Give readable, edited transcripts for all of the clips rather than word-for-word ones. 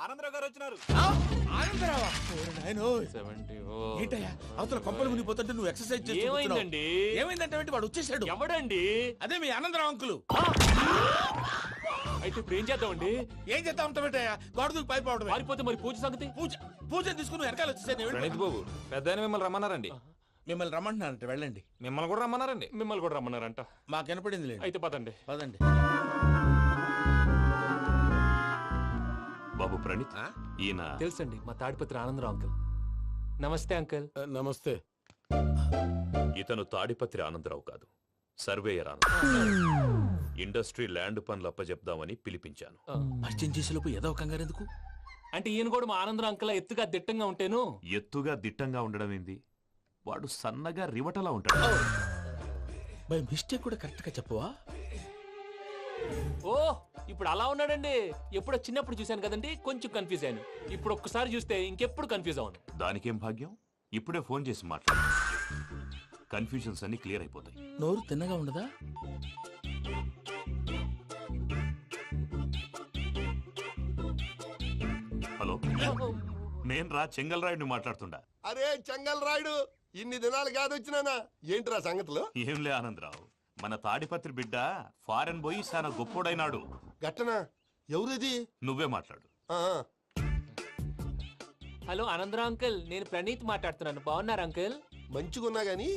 ఆనందరావు గారు వచ్చినారు. ఆనందరావా? ఏంటయ్యా అవతల కొంపలు మునిగిపోతుంటే నువ్వు ఎక్సర్సైజ్ ఏమైందండి? ఏమైందంటే వాడు వచ్చేసాడు. ఎవడండి? అదే మీ ఆనందరావు అంకులు. అయితే ఇప్పుడు ఏం చేద్దామండి? ఏం చేస్తా ఉంటావేటయ్యా? గొడవకు పైపోవడం. పారిపోతే మరి పూజ సంగతి? పూజ తీసుకుని వెనకాల వచ్చేసాను. ప్రణీత్ బాబు పెద్ద మిమ్మల్ని రమ్మన్నారండి. మిమ్మల్ని రమ్మంటున్నారంట, వెళ్ళండి. మిమ్మల్ని కూడా రమ్మన్నారండి. మిమ్మల్ని కూడా రమ్మన్నారంట. మాకు వినపడింది లేదు. అయితే పదండి. పదండి. బాబు ప్రణీత్, ఈయన తెలుసండి, మా తాడిపత్రి ఆనందరావు అంకుల్. నమస్తే అంకుల్. నమస్తే. ఇతను తాడిపత్రి ఆనందరావు కాదు, సర్వేయర్ ఆనందరావు. ఇండస్ట్రీ ల్యాండ్ పనులు అప్పచెప్దామని పిలిపించాను. పరిచయం చేసేలోపు ఏదో కంగారు ఎందుకు? అంటే ఈయన కూడా మా ఆనందరావు అంకుల్ ఎత్తుగా దిట్టంగా ఉంటాను. ఎత్తుగా దిట్టంగా ఉండడం ఏంది? వాడు సన్నగా రివటలా ఉంటాడు. బై మిస్టేక్ కూడా కరెక్ట్ గా చెప్పవా? ఓ ఇప్పుడు అలా ఉన్నాడండి. ఎప్పుడో చిన్నప్పుడు చూశాను కదండి, కొంచెం కన్ఫ్యూజ్ అయ్యాను. ఇప్పుడు ఒక్కసారి చూస్తే ఇంకెప్పుడు కన్ఫ్యూజ్ అవును. దానికేం భాగ్యం, ఇప్పుడే ఫోన్ చేసి మాట్లాడు. కన్ఫ్యూజన్స్ అన్ని క్లియర్ అయిపోతాయి. నోరు తిన్నగా ఉండదా? హలో, నేను రా చెంగల్రాయుడిని మాట్లాడుతుండా. అరే చెంగల్ రాయుడు, ఇన్ని దినాలు కాదు వచ్చినానా? ఏంట్రా సంగతులు? ఏంలే ఆనందరావు, మన తాడిపత్రి బిడ్డ ఫారెన్ పోయి చాలా గొప్పోడైనాడు. గట్టనా? ఎవరిది? నువ్వే మాట్లాడు. ఆ, హలో ఆనందరావు అంకుల్, నేను ప్రణీత్ మాట్లాడుతున్నాను. బాగున్నారు అంకుల్? మంచిగున్నా గాని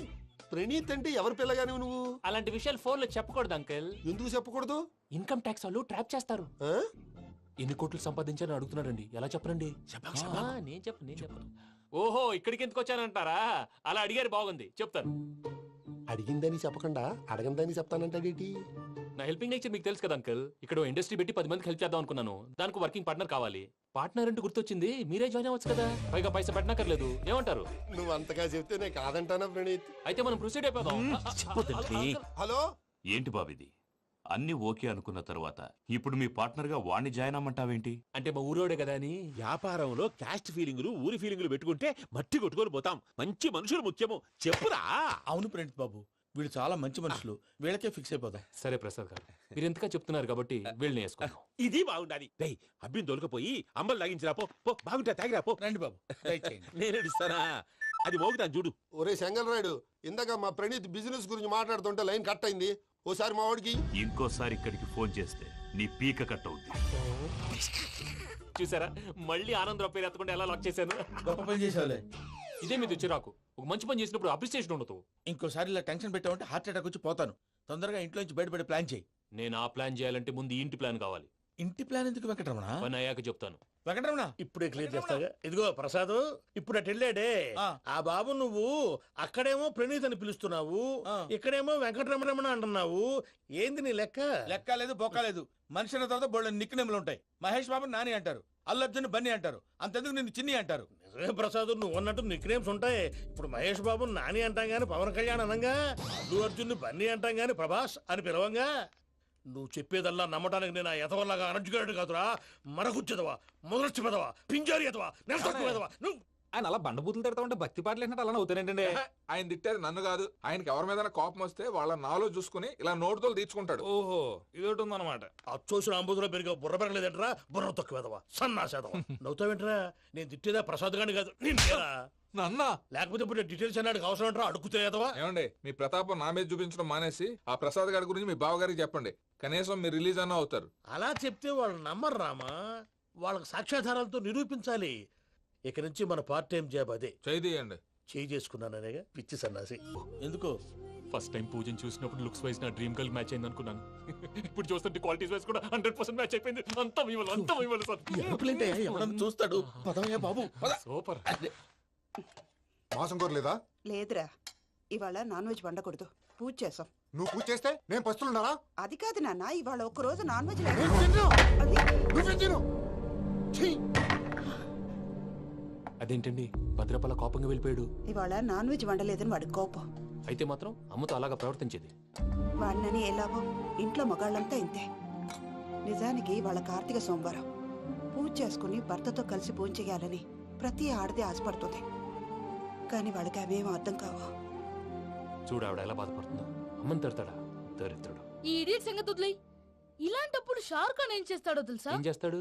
ప్రణీత్ అంటే ఎవరి పిల్లగాని నువ్వు? అలాంటి విషయాలు ఫోన్ లో చెప్పకూడదు అంకుల్. ఎందుకు చెప్పకూడదు? ఇన్కమ్ ట్యాక్స్ వాళ్ళు ట్రాప్ చేస్తారు. ఆ? ఎన్ని కోట్లు సంపాదించాలని అడుగుతున్నారండి. ఎలా చెప్పరండి? నేను చెప్పను. ఓహో, ఇక్కడికి ఎందుకు వచ్చానంటారా? అలా అడిగారు, బాగుంది, చెప్తాను. అడిగిందని చెప్పకుండా అడగందని చెప్తానంటాడేటి? నా హెల్పింగ్ నేచర్ మీకు తెలుసు కదా అంకుల్. ఇక్కడ ఇండస్ట్రీ పెట్టి 10 మందికి హెల్ప్ చేద్దాం అనుకున్నాను. దానికి వర్కింగ్ పార్ట్నర్ కావాలి. పార్ట్నర్ అంటే గుర్తొచ్చింది, మీరే జాయిన్ అవ్వచ్చు కదా. పైగా పైసా పెట్టనక్కర్లేదు. ఏమంటారు? నువ్వు అంతగా చెప్తే నేను కాదంటానా ప్రణీత్? అయితే మనం ప్రొసీడ్ అయిపోదాం. హలో, ఏంటి బాబిది? అన్ని ఓకే అనుకున్న తర్వాత ఇప్పుడు మీ పార్ట్నర్ గా వాణ్ణి జాయిన్ అమ్మంటావేంటి? అంటే మా ఊరోడే కదా అని. వ్యాపారంలో క్యాస్ట్ ఫీలింగులు ఊరి ఫీలింగులు పెట్టుకుంటే మట్టి కొట్టుకొని పోతాం. మంచి మనుషులు ముఖ్యము. చెప్పురా. అవును ప్రణీత్ బాబు, వీళ్ళు చాలా మంచి మనుషులు. వీళ్ళకే ఫిక్స్ అయిపోదాం. సరే ప్రసాద్ గారు, మీరు ఎంతగా చెప్తున్నారు కాబట్టి వీళ్ళని వేసుకుందాం. ఇది బాగుండాలి. డై అబ్బిని దొలకపోయి అంబలు లాగించిరా పో. పో బాగుంటా తాగిరా పో. రండి బాబు, దయచేయండి. నేను ఇస్తానా? అది మోగుతాను చూడు. ఒరే చెంగల్ రాయుడు, ఇందాక మా ప్రణీత్ బిజినెస్ గురించి మాట్లాడుతుంటే లైన్ కట్ అయింది. ఓసారి మా వాడికి. ఇంకోసారి ఇక్కడికి ఫోన్ చేస్తే నీ పీక కట్ అవుద్ది. చూసారా, మళ్ళీ ఆనందరావు పేరు ఎత్తకుండా ఎలా లాక్ చేశాను. గొప్ప పని చేసేవాళ్ళే. ఇదే మీద చిరాకు. ఒక మంచి పని చేసినప్పుడు అప్రిసియేషన్ ఉండదు. ఇంకోసారి ఇలా టెన్షన్ పెట్టామంటే హార్ట్ అటాక్ వచ్చి పోతాను. తొందరగా ఇంట్లో నుంచి బయటపడే ప్లాన్ చేయి. నేను ఆ ప్లాన్ చేయాలంటే ముందు ఈ ఇంటి ప్లాన్ కావాలి. ఇంటి ప్లాన్ ఎందుకు వెంకటరమణ? పని అయ్యాక చెప్తాను. వెంకటరమణ ఇప్పుడే క్లియర్ చేస్తాగా. ఇదిగో ప్రసాద్, ఇప్పుడు అటు వెళ్ళాడే ఆ బాబు, నువ్వు అక్కడేమో ప్రణీత్ అని పిలుస్తున్నావు, ఇక్కడేమో వెంకటరమణ అంటున్నావు. ఏంది నీ లెక్క? లెక్క లేదు, బొక్క లేదు. మనిషి అన్న తర్వాత బోళ్ళ నిక్నెములు ఉంటాయి. మహేష్ బాబు నాని అంటారు, అల్లు అర్జున్ బన్నీ అంటారు, అంతెందుకు నిన్ను చిన్ని అంటారు. నిజమే ప్రసాద్, నువ్వు అన్నట్టు నిక్ నేమ్స్ ఉంటాయి. ఇప్పుడు మహేష్ బాబు నాని అంటాం గాని పవన్ కళ్యాణ్ అనంగా, అల్లు అర్జున్ బన్నీ అంటాం గాని ప్రభాస్ అని పిలవంగా. నువ్వు చెప్పేదల్లా నమ్మటానికి నేను ఆ ఎతవల్లాగా అనర్జుకేటెడ్ కాదురా. మరగుచ్చదవా, మొదలచ్చి పెదవా, పింజారి ఎదవా, నెలసొక్కు పెదవా. నువ్వు ఆయన అలా బండబూతులు తిడతా ఉంటే భక్తి పాటలు ఏంటంటే అలా అవుతానంటే. ఆయన తిట్టేది నన్ను కాదు. ఆయనకి ఎవరి మీద కోపం వస్తే వాళ్ళ నాలో చూసుకుని ఇలా నోటుతో తీర్చుకుంటాడు. ఓహో, ఇది ఒకటి ఉందన్నమాట. అచ్చోసిన అంబుధులో పెరిగే బుర్ర పెరగలేదంటరా. బుర్ర తొక్కువేదవా, సన్నాసేదవా. నవ్వుతావేంటరా? నేను తిట్టేదా ప్రసాద్ గాని కాదు, నిన్నేరా. నన్న లేకపోతే ఇప్పుడు డీటెయిల్స్ అన్నాడు అవసరం అంటారా? అడుగుతాయేదవా. ఏమండి, మీ ప్రతాపం నా మీద చూపించడం మానేసి ఆ ప్రసాద్ గారి గురించి మీ బావగారికి చెప్పండి. కనీసం మీరు రిలీజ్ అన్న అవుతారు. అలా చెప్తే వాళ్ళు నమ్మరు రామా. వాళ్ళకి సాక్ష్యాధారాలతో నిరూపించాలి. ఇక నుంచి మన పార్ట్ టైం జాబ్ అదే. చేయండి. చేయి చేసుకున్నాననేగా పిచ్చి సన్నాసి. ఎందుకు? ఫస్ట్ టైం పూజను చూసినప్పుడు లుక్స్ వైజ్ నా డ్రీమ్ గర్ల్ మ్యాచ్ అయింది అనుకున్నాను. ఇప్పుడు చూస్తుంటే క్వాలిటీస్ వైజ్ కూడా 100% మ్యాచ్ అయిపోయింది. అంతా ఇవ్వాలి ఎప్పుడంటే ఎవడన్నా చూస్తాడు. పదవయ్యా బాబు, పద. సూపర్. మాసం కోరలేదా? లేదురా, ఇవాళ నాన్ వెజ్ వండకూడదు. పూజ చేసాం. నువ్వు పూజ చేస్తే నేను పస్తులున్నారా? అది కాదు నాన్న, ఇవాళ ఒక్కరోజు నాన్ వెజ్ అదేంటండి, భద్రపల కోపంగా వెళ్ళిపోయాడు. ఇవాళ నాన్ వెజ్ వండలేదని వాడి కోపం. అయితే మాత్రం అమ్మతో అలాగా ప్రవర్తించేది. వాడినని ఎలాగో ఇంట్లో మగాళ్ళంతా ఇంతే. నిజానికి వాళ్ళ కార్తీక సోమవారం పూజ చేసుకుని భర్తతో కలిసి పూజ చేయాలని ప్రతి ఆడది ఆశపడుతుంది. కానీ వాళ్ళకి అవేం అర్థం కావు. చూడు ఆవిడ ఎలా బాధపడుతుందో. అమ్మని తిడతాడా దరిద్రుడు. ఈ ఇడియట్ సంగతి వదిలేయ్. ఇలాంటప్పుడు షారుఖ్ ఖాన్ ఏం చేస్తాడో తెలుసా? ఏం చేస్తాడు?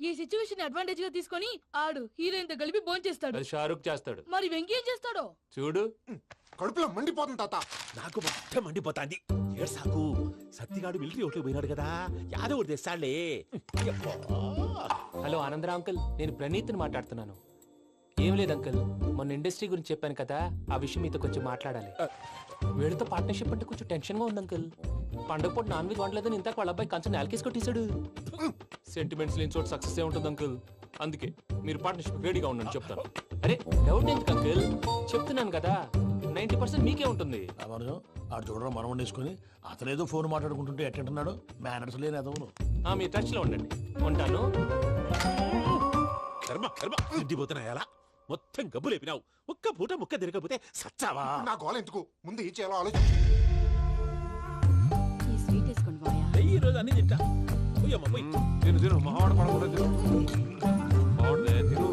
ఈ సిచ్యువేషన్ అడ్వాంటేజ్ గా తీసుకొని ఆడు హీరోయిన్ తో కలిపి భోంచేస్తాడు. అది షారుఖ్ చేస్తాడు. మరి వెంకీ ఏం చేస్తాడో చూడు. కడుపులో మండిపోతుంది తాత. నాకు మొత్తం మండిపోతాంది. ఏడ్సాకు, సత్తిగాడు మిలిటరీ ఓట్లు పోయినాడు కదా, యాదవ్ తెస్తాడులే. హలో ఆనందరావు అంకుల్, నేను ప్రణీత్ని మాట్లాడుతున్నాను. ఏం లేదు అంకుల్, మొన్న ఇండస్ట్రీ గురించి చెప్పాను కదా, ఆ విషయం మీతో కొంచెం మాట్లాడాలి. వీళ్ళతో పార్ట్నర్షిప్ అంటే కొంచెం టెన్షన్ గా ఉంది అంకుల్. పండగ పూట నాన్ వెజ్ వండలేదని ఇంతకు వాళ్ళ అబ్బాయి కంచెం నేలకేసి కొట్టేశాడు. సెంటిమెంట్స్ లేని చోట సక్సెస్ ఏ ఉంటుంది అంకుల్. అందుకే మీరు పార్ట్నర్షిప్ రెడీగా ఉండండి చెప్తాను. అరే డౌట్ ఎందుకు అంకుల్, చెప్తున్నాను కదా 90% మీకే ఉంటుంది. రామానుజం ఆడు చూడడం మనం వండేసుకుని అతనేదో ఫోన్ మాట్లాడుకుంటుంటే ఎట్టంటున్నాడు. మేనర్స్ లేని అదవును. మీ టచ్ లో ఉండండి. ఉంటాను. కర్మ కర్మ, తిండిపోతున్నా ఎలా మొత్తం గబ్బు లేపినావు. ఒక్క పూట ముక్క తిరగకపోతే సచ్చావా? నా గోల ఎందుకు, ముందు ఈ చేయాలో ఆలోచించు. ఈ స్వీట్ వేసుకోండి మాయా. ఈ రోజు అన్ని తింటా. పోయమ్మ, పోయ్. తిను తిను మావాడు పడకుండా తిను. మావాడే తిను.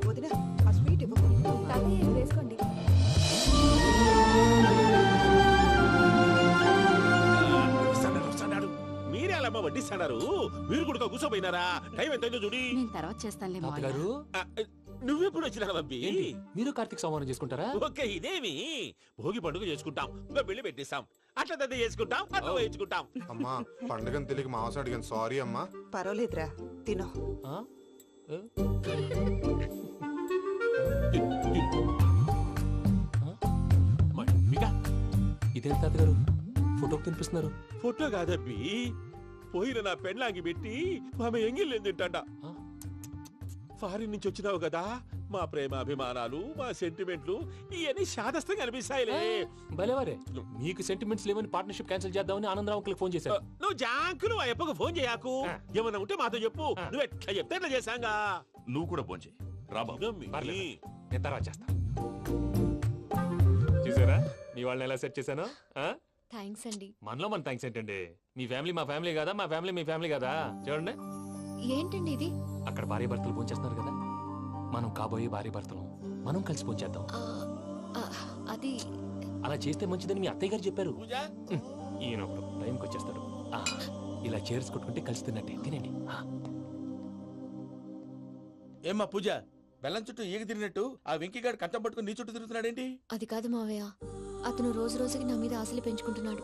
వదిన ఆ స్వీట్ ఇవ్వు. వేసుకోండి. వస్తాడు. మీరే అలా వడ్డిస్తాడారు, మీరు కూడా కూర్చోపోయినారా? టైం ఎంతైందో చూడి. నేను తర్వాత చేస్తానులే మావయ్య. గారు ఆ, నువ్వెప్పుడు వచ్చినా బంపి? ఏంటి మీరు కార్తీక్ సంహారం చేసుకుంటారా? ఓకే, ఇదేమి భోగి పండుగ చేసుకుంటాం, ఇంకా పెళ్లి పెట్టిస్తాం, అట్లా దద్ద చేసుకుంటాం, అట్లా వేయించుకుంటాం. అమ్మా పండుగని తెలియక మాంస అడిగాను, సారీ అమ్మా. పర్వాలేదురా, తినో. ఆ? ఏ? మమ్మిగా ఇదేం తాతగారు ఫోటోకి తినిపిస్తున్నారు? ఫోటో కాదబ్బి, పోయిన నా పెళ్ళాంగి పెట్టి ఆమె ఎంగిల్లేం తింటాడ. ఆ? ఫారిన్ నుంచి వచ్చినావు కదా, మా ప్రేమ అభిమానాలు, మా సెంటిమెంట్లు ఇవన్నీ శాదస్తంగా అనిపిస్తాయిలే. భలేవారే, మీకు సెంటిమెంట్స్ లేవని పార్ట్నర్షిప్ క్యాన్సిల్ చేద్దామని ఆనందరావు అంకుల్ ఫోన్ చేశారు. నువ్వు జాంకులు ఆ ఎప్పకు ఫోన్ చేయకు. ఏమన్నా ఉంటే మాతో చెప్పు, నువ్వు ఎట్లా చెప్తే ఎట్లా చేశాంగా. నువ్వు కూడా పోంచే రాబాబు. పర్లేదు, నేను తర్వాత చేస్తా. చూసారా మీ వాళ్ళని ఎలా సెట్ చేశాను? థ్యాంక్స్ అండి. మనలో మన థ్యాంక్స్ ఏంటండి, మీ ఫ్యామిలీ మా ఫ్యామిలీ కదా, మా ఫ్యామిలీ మీ ఫ్యామిలీ కదా. చూడండి, ఏంటండి ఇది? అక్కడ భార్య భర్తలు పోంచేస్తున్నారు కదా, మనం కాబోయే భార్య భర్తలు మనం కలిసి పోంచేద్దాం. అది అలా చేస్తే మంచిదని మీ అత్తయ్య గారు చెప్పారు. పూజ ఈయన ఒకడు టైంకి వచ్చేస్తాడు. ఇలా చేర్స్ కొట్టుకుంటే కలిసి తిన్నట్టే, తినండి. ఏమ్మా పూజ, బెల్లం చుట్టూ ఈగ తిరిగినట్టు ఆ వెంకీగాడు కంచం పట్టుకుని నీ చుట్టూ తిరుగుతున్నాడేంటి? అది కాదు మావయ్య, అతను రోజు రోజుకి నా మీద ఆశలు పెంచుకుంటున్నాడు.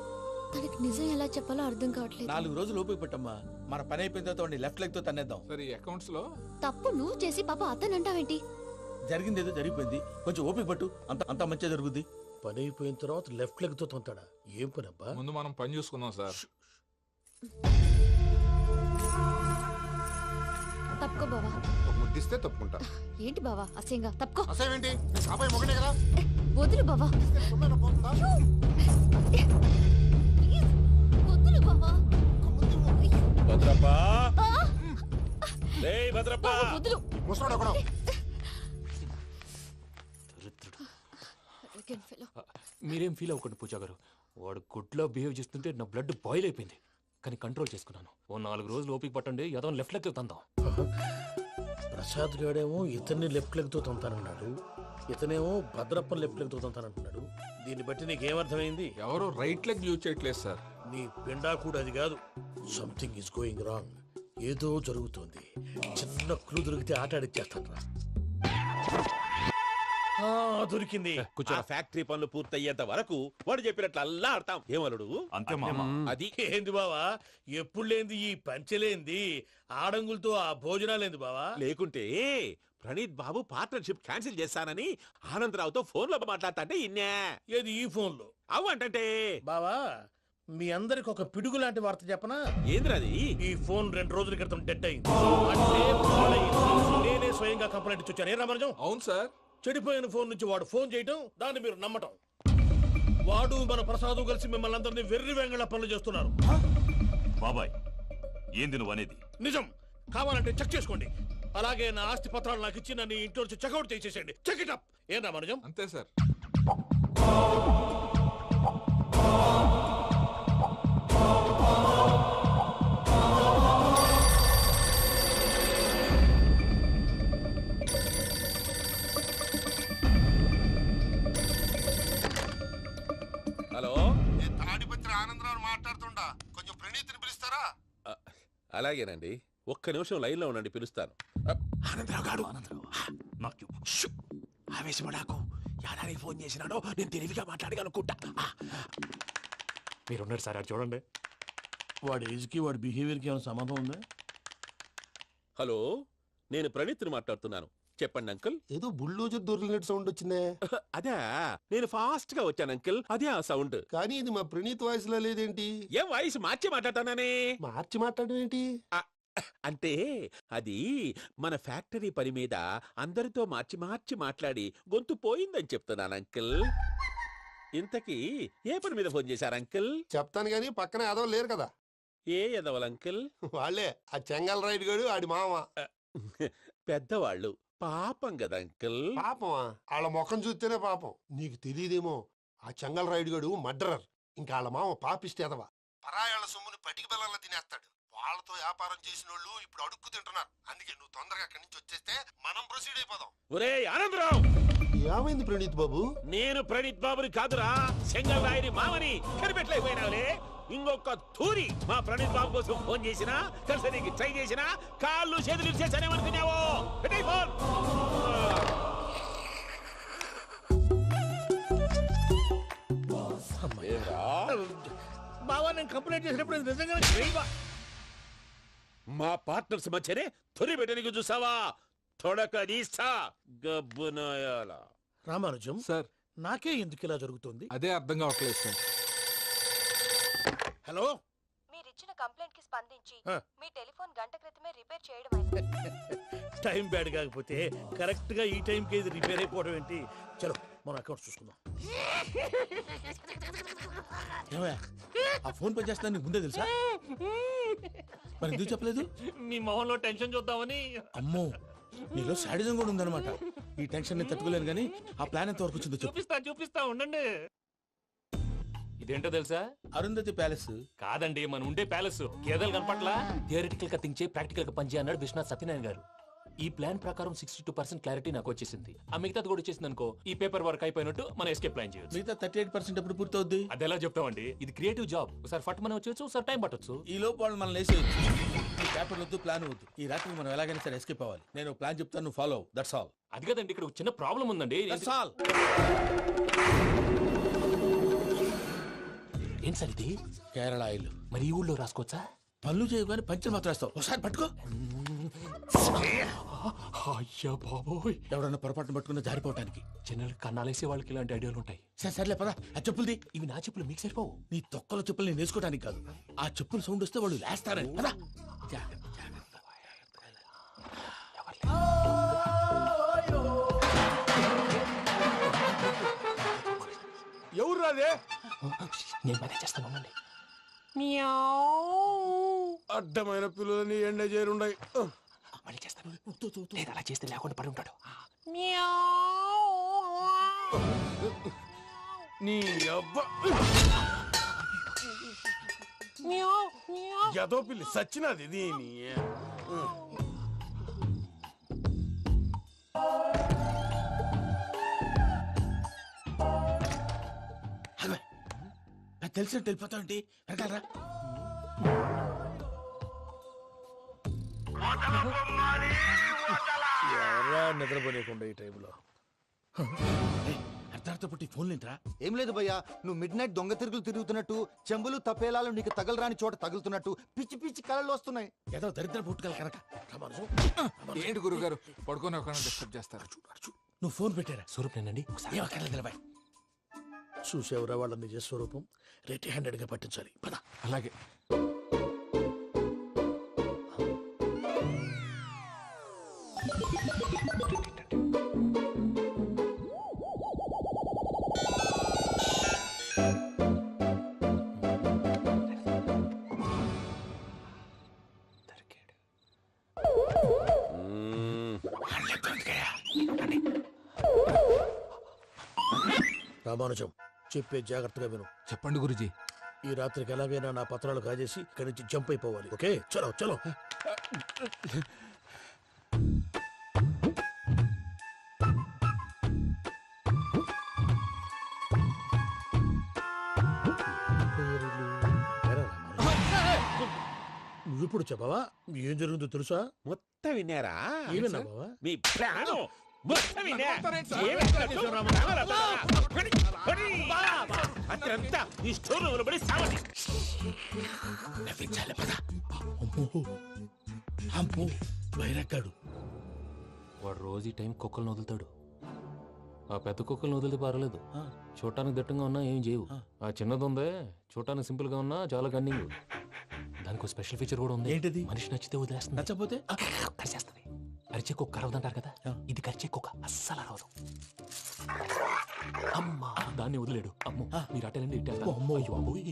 తనకి నిజం ఎలా చెప్పాలో అర్థం కావట్లేదు. 4 రోజులు ఓపిక పట్టమ్మా, మన పని అయిపోయిన తర్వాత లెఫ్ట్ లెగ్ తో తన్నేద్దాం. సరే అకౌంట్స్ లో తప్పు నువ్వు చేసి పాప అతను అంటావేంటి? జరిగింది ఏదో జరిగిపోయింది, కొంచెం ఓపిక పట్టు, అంత మంచిగా జరుగుద్ది. పని అయిపోయిన తర్వాత లెఫ్ట్ లెగ్ తో తొంతాడా? ఏం పని అబ్బా? ముందు మనం పని చూసుకుందాం సార్. తప్పుకో బావా. ఒక ముద్దిస్తే తప్పుకుంటా. ఏంటి బావా అసహ్యంగా? తప్పుకో. అసేమేంటి, నేను కాబోయే మొగనే కదా. వదులు బావా. సొమ్మేనా పోతుందా? ప్లీజ్, వదులు బావా. భద్రప్ప, రేయ్ భద్రప్ప. బావా, వదులు. ముసలోడు ఒకడు. Arrogant fellow. మీరేం ఫీల్ అవ్వకండి పూజా గారు, వాడు గుడ్లో బిహేవ్ చేస్తుంటే నా బ్లడ్ బాయిల్ అయిపోయింది. కానీ కంట్రోల్ చేసుకున్నాను. ఓ 4 రోజులు ఓపిక పట్టండి, ఏదో లెఫ్ట్ లెగ్ తందాం. ప్రసాద్ గాడేమో ఇతన్ని లెఫ్ట్ లెగ్ తో తొంతానన్నాడు, ఇతనేమో భద్రప్పని లెఫ్ట్ లెగ్ తో తొంతానంటున్నాడు. దీన్ని బట్టి నీకేమర్థమైంది? ఎవరు రైట్ లెగ్ యూజ్ చేయట్లేదు సార్. నీ పిండా కూడా అది కాదు. Something is going wrong. ఏదో జరుగుతోంది. చిన్న క్లూ దొరికితే ఆట ఆడిచ్చేస్తాను రా. దొరికింది. ఆ ఫ్యాక్టరీ పనులు పూర్తయ్యేంత వరకు వాడు చెప్పినట్లు అల్లా ఆడతాం. ఏమలుడు అంతే మామ. అది ఏంది బావా, ఎప్పుడు లేంది ఈ పంచలేంది, ఆడంగులతో ఆ భోజనాలేంది బావా? లేకుంటే ప్రణీత్ బాబు పార్ట్నర్షిప్ క్యాన్సిల్ చేస్తానని ఆనందరావుతో ఫోన్ లో మాట్లాడతాంటే ఇన్నే. ఏది ఈ ఫోన్ లో? అవు అంటే బావా, మీ అందరికి ఒక పిడుగు లాంటి వార్త చెప్పనా? ఏంద్రది? ఈ ఫోన్ 2 రోజుల క్రితం డెడ్ అయింది. అంటే పాడైంది. నేనే స్వయంగా కంప్లైంట్ ఇచ్చి వచ్చాను. ఏ రామరాజం? అవును సార్. చెడిపోయిన ఫోన్ నుంచి వాడు ఫోన్ చేయటం, దాన్ని మీరు నమ్మటం. వాడు మన ప్రసాదు కలిసి మిమ్మల్ని అందరినీ వెర్రి వెంగళ పనులు చేస్తున్నారు. బాబాయ్ ఏంది నువ్వు అనేది? నిజం. కావాలంటే చెక్ చేసుకోండి. అలాగే నా ఆస్తి పత్రాలు నాకు ఇచ్చి నన్ను ఇంట్లో నుంచి చెక్అౌట్ చేసేసండి. Check it up. ఏం రామరాజం? అంతే సార్. హలో, నేను తాడిపత్రి ఆనందరావు మాట్లాడుతుండా, కొంచెం ప్రణీతిని పిలుస్తారా? అలాగేనండి. ఒక్క నిమిషం లైన్లో ఉండండి, పిలుస్తాను. ఆనందరావు గారు నాకు చెప్పు. షూ! ఆవేశపడాకు. యాదానికి ఫోన్ చేసినాడో నేను తెలివిగా మాట్లాడగలనుకుంటా. మీరున్నారు సార్, అది చూడండి. వాడి ఏజ్కి వాడి బిహేవియర్కి ఏమైనా సంబంధం ఉందా? హలో, నేను ప్రణీత్ని మాట్లాడుతున్నాను. చెప్పండి అంకుల్. ఏదో బుల్డోజర్ దొరికినట్టు సౌండ్ వచ్చిందే. అదే, నేను ఫాస్ట్ గా వచ్చాను అంకుల్, అదే ఆ సౌండ్. కానీ ఇది మా ప్రణీత్ వాయిస్ లో లేదేంటి? ఏం వాయిస్ మార్చి మాట్లాడతానే? మార్చి మాట్లాడడం ఏంటి? అంటే అది మన ఫ్యాక్టరీ పని మీద అందరితో మార్చి మార్చి మాట్లాడి గొంతు పోయిందని చెప్తున్నాను అంకుల్. ఇంతకీ ఏ పని మీద ఫోన్ చేశారు అంకుల్? చెప్తాను గానీ పక్కన ఏదో లేరు కదా. ఏ ఎదవలు అంకుల్? వాళ్ళే ఆ చెంగల్ రైడ్ గడు ఆడి మామ. పెద్దవాళ్ళు, పాపం కదా అంకుల్. పాపమా? వాళ్ళ ముఖం చూస్తేనే పాపం. నీకు తెలియదేమో, ఆ చెంగల్ రైడ్ గడు మర్డరర్. ఇంకా వాళ్ళ మామ పాపిస్తేదవా. పరాయాళ్ళ సొమ్ముని పటికి బెల్లంలో తినేస్తాడు. వాళ్ళతో వ్యాపారం చేసిన వాళ్ళు ఇప్పుడు అడుక్కు తింటున్నారు. అందుకే నువ్వు తొందరగా అక్కడి నుంచి వచ్చేస్తే మనం ప్రొసీడ్ అయిపోదాం. ఒరే ఆనందరావు! ఏమైంది ప్రణీత్ బాబు? నేను ప్రణీత్ బాబుని కాదురా, చెంగల్ రాయని మామని. కనిపెట్టలేకపోయినావులే. ఇంకొక తూరి మా ప్రణీత్ బాబు కోసం ఫోన్ చేసినా, కలిసి నీకు ట్రై చేసినా కాళ్ళు చేతులు ఇచ్చేసానేమనుకున్నావో. పెట్టేయ్ ఫోన్. బావా, నేను కంప్లైంట్ చేసినప్పుడు ఇది నిజంగానే చేయవా? మా పార్ట్నర్స్ మధ్యనే తొలి పెట్టడానికి చూసావా? తొడక నీస్తా గబ్బునాయాల. రామానుజం సార్ నాకే ఎందుకు ఇలా జరుగుతుంది? అదే అర్థం కావట్లేదు సార్. హలో, మీరిచ్చిన కంప్లైంట్ కి స్పందించి ఆ. మీ టెలిఫోన్ గంట క్రితమే రిపేర్ చేయడం అయింది. టైం బ్యాడ్ కాకపోతే కరెక్ట్ గా ఈ టైంకి ఇది రిపేర్ అయిపోవడం ఏంటి? చలో మన అకౌంట్ చూసుకుందాం. ఏమయ్య, ఆ ఫోన్ పని చేస్తున్నా నీకు ముందే తెలుసా? మరి ఎందుకు చెప్పలేదు? మీ మొహంలో టెన్షన్ చూద్దామని. అమ్మో, నీలో శాడిజం కూడా ఉందన్నమాట. ఈ టెన్షన్ ని తట్టుకోలేను కానీ ఆ ప్లాన్ ఎంత వరకు వచ్చిందో చెప్పు. చూపిస్తా ఉండండి. ఇదేంటో తెలుసా? అరుంధతి ప్యాలెస్ కాదండి, మన ఉండే ప్యాలెస్. గేదెలు కనపట్లా? థియరిటికల్ గా థింక్ చేయి, ప్రాక్టికల్ గా పనిచేయి అన్నాడు విశ్వనాథ్ సత్యనారాయణ గారు. ఈ ప్లాన్ ప్రకారం 62% క్లారిటీ నాకు వచ్చేసింది. ఆ మిగతాది కూడా వచ్చేసింది అనుకో, ఈ పేపర్ వర్క్ అయిపోయినట్టు మనం ఎస్కేప్ ప్లాన్ చేయొచ్చు. మిగతా 38% ఎప్పుడు పూర్తవుద్ది? అది ఎలా చెప్తామండి? ఇది క్రియేటివ్ జాబ్. ఒకసారి ఫట్ మనం వచ్చేయచ్చు, ఒకసారి టైం పట్టొచ్చు. ఈ లోపు వాళ్ళు మనం లేసేయచ్చు. ఈ పేపర్ వద్దు, ప్లాన్ వద్దు. ఈ రాత్రికి మనం ఎలాగైనా సరే ఎస్కేప్ అవ్వాలి. నేను ప్లాన్ చెప్తాను, నువ్వు ఫాలో. That's all. అది కదండి, ఇక్కడ ఒక చిన్న ప్రాబ్లం ఉందండి. That's all. ఏం సార్ ఇది? కేరళ ఆయిల్. మరి ఈ ఊళ్ళో రాసుకోవచ్చా? పనులు చేయగానే పంచర్ మాత్రం వేస్తావు. ఒకసారి పట్టుకో. అయ్యా బాబోయ్, ఎవడన్నా పొరపాటున పట్టుకున్న జారిపోవటానికి. జనరల్ కన్నాలేసే వాళ్ళకి ఇలాంటి ఐడియాలు ఉంటాయి. సర్లే పదా, ఆ చెప్పులది. ఇవి నా చెప్పులు, మీకు సరిపోవు. నీ తొక్కల చెప్పులు నేను వేసుకోవడానికి కాదు, ఆ చెప్పులు సౌండ్ వస్తే వాళ్ళు లేస్తారని. పదా. ఎవరు రాదే? నేను మేనేజ్ చేస్తాను, ఉండండి. అడ్డమైన పిల్లలని ఎండ చేరుండయి. మళ్ళీ చేస్తాను. లేదు, అలా చేస్తే లేకుండా పడి ఉంటాడు. నీ అబ్బ ఎదో పిల్లి సచ్చినది దీని. తెలిసినట్టు వెళ్ళిపోతావు ఏంటి? వెనకాలరా. ఎవరా నిద్రపోలేకుండా ఈ టైంలో? అర్ధార్థ పుట్టి ఫోన్ లేంట్రా? ఏం లేదు భయ్యా, నువ్వు మిడ్ నైట్ దొంగ తిరుగులు తిరుగుతున్నట్టు, చెంబులు తపేలాలు నీకు తగలరాని చోట తగులుతున్నట్టు పిచ్చి పిచ్చి కళలు వస్తున్నాయి. ఏదో దరిద్ర పుట్టుకల కనుక. ఏంటి గురుగారు పడుకొని ఒక డిస్టర్బ్ చేస్తారు? నువ్వు ఫోన్ పెట్టారా? స్వరూప్ నేనండి. ఏం అక్కర్లేదు, నిలబాయ్. చూసేవరా వాళ్ళ నిజ స్వరూపం. రెట్టి హ్యాండెడ్ గా పట్టించాలి. పద. అలాగే. రామానుజం, చెప్పే జాగ్రత్తగా విను. చెప్పండి గురుజీ. ఈ రాత్రికి ఎలాగైనా నా పత్రాలు కాజేసి ఇక్కడి నుంచి జంప్ అయిపోవాలి. ఓకే, చలో చలో. నువ్విప్పుడు చెప్పవా ఏం జరుగుతుందో తెలుసా? మొత్తం విన్నారా? ఏమన్నా బావా? మీ ప్రాణం మొత్తం విన్నా. అత్యంతా ఈ స్టోర్ రూమ్ లో పడి సావండి. నవ్వించాలి పద. అమ్మో బైరక్కాడు. వాడు రోజు ఈ టైం కుక్కలను వదులుతాడు. ఆ పెద్ద కుక్కలను వదిలితే పర్వాలేదు, చూడటానికి దట్టంగా ఉన్నా ఏం చేయవు. ఆ చిన్నది ఉందే చూడటానికి సింపుల్ గా ఉన్నా చాలా కన్నింగ్. దానికి స్పెషల్ ఫీచర్ కూడా ఉంది. ఏంటిది? మనిషి నచ్చితే వదిలేస్తుంది, నచ్చపోతే కరిచేస్తుంది. అరిచే కుక్క అరవదంటారు కదా, ఇది కరిచే కుక్క అస్సలు అరవదు. అమ్మా దాన్ని వదిలేడు. అమ్మో మీరు అటెండి ఇటు వెళ్తారు. అమ్మో అయ్యో అబ్బోయ్.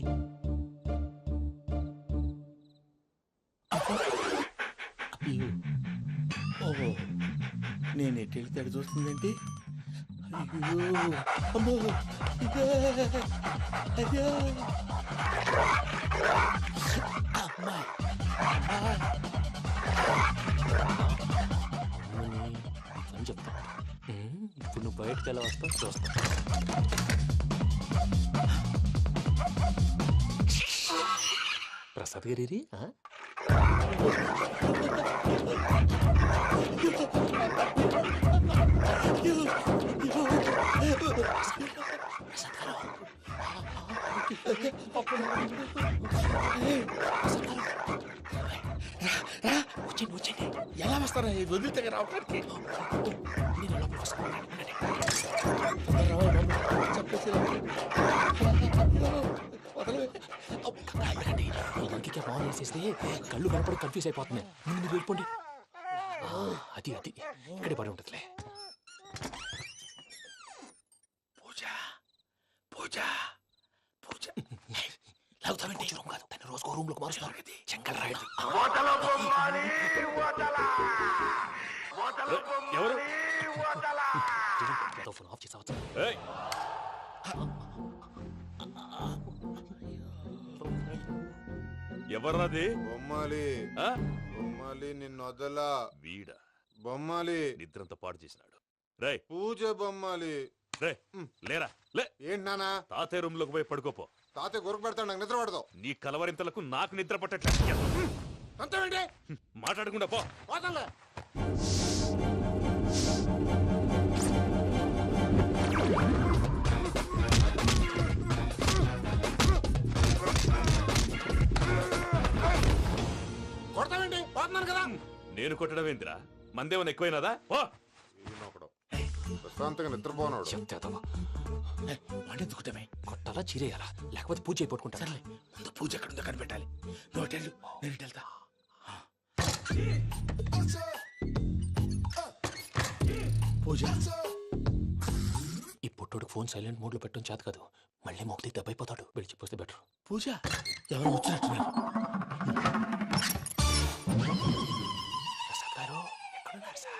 ఓహో నేను ఎటు వెళ్తాడు చూస్తుందంటే అయ్యో అమ్మో ఇదే అయ్యో అమ్మా అని చెప్తా. ఇప్పుడు నువ్వు బయటకు ఎలా వస్తావు చూస్తా. ప్రసాద్ గారి వచ్చండి ఎలా వస్తారా వదిలితే రావడానికి? చెప్పేసి ఫోన్ వేసేస్తే కళ్ళు కనపడి కన్ఫ్యూజ్ అయిపోతున్నాయి. మీరు వెళ్ళిపోండి. అది అది ఇక్కడే పడి ఉంటుందిలే. పూజ పూజ పూజ లాగుతామంటే రూమ్ కాదు, తను రోజుకో రూమ్ లోకి మారుస్తున్నారు కదా. చెంగల్ రాయుడు ఎవరు? ఫోన్ ఆఫ్ చేసావచ్చు. ఎవర్రాది? బొమ్మాలి బొమ్మాలి నిన్ను వదలా. వీడా బొమ్మాలి నిద్రంతా పాడు చేసినాడు. రేయ్ పూజ బొమ్మాలి. రే లేరా లే. ఏంటి నానా? తాతయ్య రూమ్ లోకి పోయి పడుకోపో. తాతయ్య గొరకు పెడతాడు, నాకు నిద్ర పడతావు. నీ కలవరింతలకు నాకు నిద్ర పట్టట్లేదు. అంతేంటి మాట్లాడకుండా పో. పోతాలే. కొడతావేంటి? పోతున్నాను కదా. నేను కొట్టడం ఏంటిరా? మందేమన్నా ఎక్కువైనదా? ఓ ప్రశాంతంగా నిద్రపోనాడు. చెప్తావా వాడెందుకుంటామే? కొట్టాలా చీరేయాలా లేకపోతే పూజ అయిపోట్టుకుంటా. ముందు పూజ ఎక్కడుందో కనిపెట్టాలి. నువ్వు వెళ్ళు, నేను ఇటు వెళ్తా. పూజ ఈ పుట్టోడు ఫోన్ సైలెంట్ మోడ్ లో పెట్టడం చేత కాదు, మళ్ళీ మొక్కి దెబ్బైపోతాడు. వెళ్ళి చెప్పొస్తే బెటర్. పూజ ఎవరు వచ్చినట్టున్నారు? ప్రసాద్ గారు ఎక్కడున్నారు సార్?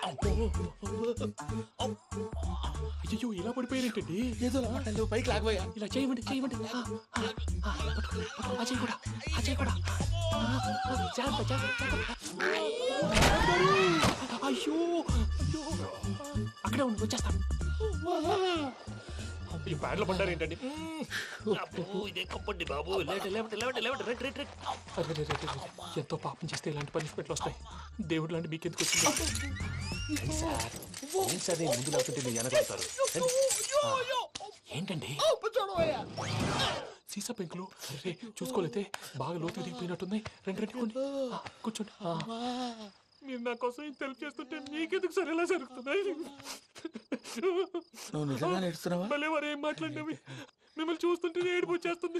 అయ్యో ఇలా పడిపోయారేంటండి? ఏదో మాటలు పైకి లాగబోయా. ఇలా చేయమండి చేయమండి. అజయ్ కూడా అజయ్ కూడా అయ్యో అక్కడే ఉండి వచ్చేస్తాను. ఈ బ్యాడ్లో పడ్డారు ఏంటండి? ఎంతో పాపం చేస్తే ఇలాంటి పనిష్మెంట్లు వస్తాయి. దేవుడు లాంటి మీకెందుకు వచ్చింది సార్? ఏం సార్ నేను ముందు లేకుంటే మీరు వెనకాడతారు ఏంటండి? సీసా పెంకులు చూసుకోలేతే బాగా లోతు దిగిపోయినట్టున్నాయి. రెండు కూర్చోండి. మీరు నా కోసం ఇంత హెల్ప్ చేస్తుంటే మీకెందుకు సరే ఎలా జరుగుతున్నాయి? నువ్వు నిజంగా నేర్చున్నావా? మళ్ళీ వారు ఏం మాట్లాడినవి మిమ్మల్ని చూస్తుంటే ఏడుపు వచ్చేస్తుంది.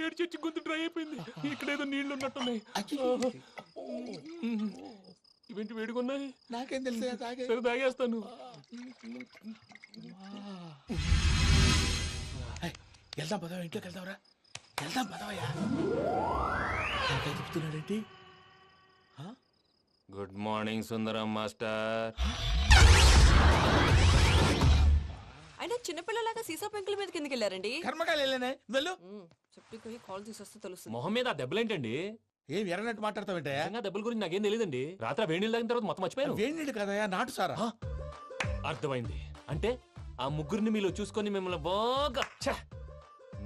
ఏడు చెట్టు గొంతు డ్రై అయిపోయింది. ఇక్కడేదో నీళ్లు ఉన్నట్టున్నాయి. ఇవేంటి వేడుకున్నాయి? నాకేం తెలుసు, సరే తాగేస్తాను. వెళ్దాం పదవా, ఇంట్లోకి వెళ్దాంరా. వెళ్దాం పదవయ్యా. చెప్తున్నాడేంటి? గుడ్ మార్నింగ్ సుందరం మాస్టర్. అయినా చిన్నపిల్లలాగా సీసా పెంకుల మీద కిందకి వెళ్ళారండి. కర్మకాయలు వెళ్ళానే వెళ్ళు. చెప్పి కాల్ తీసేస్తే తెలుస్తుంది. మొహం మీద ఆ దెబ్బలేంటండి? ఏం ఎర్రనట్టు మాట్లాడతావేంటయా? దెబ్బల గురించి నాకేం తెలియదండి. రాత్రి వేడి నీళ్ళు తాగిన తర్వాత మొత్తం మర్చిపోయాను. వేడి నీళ్ళు కదయా, నాటు సారా. అర్థమైంది. అంటే ఆ ముగ్గురిని మీలో చూసుకొని మిమ్మల్ని బాగా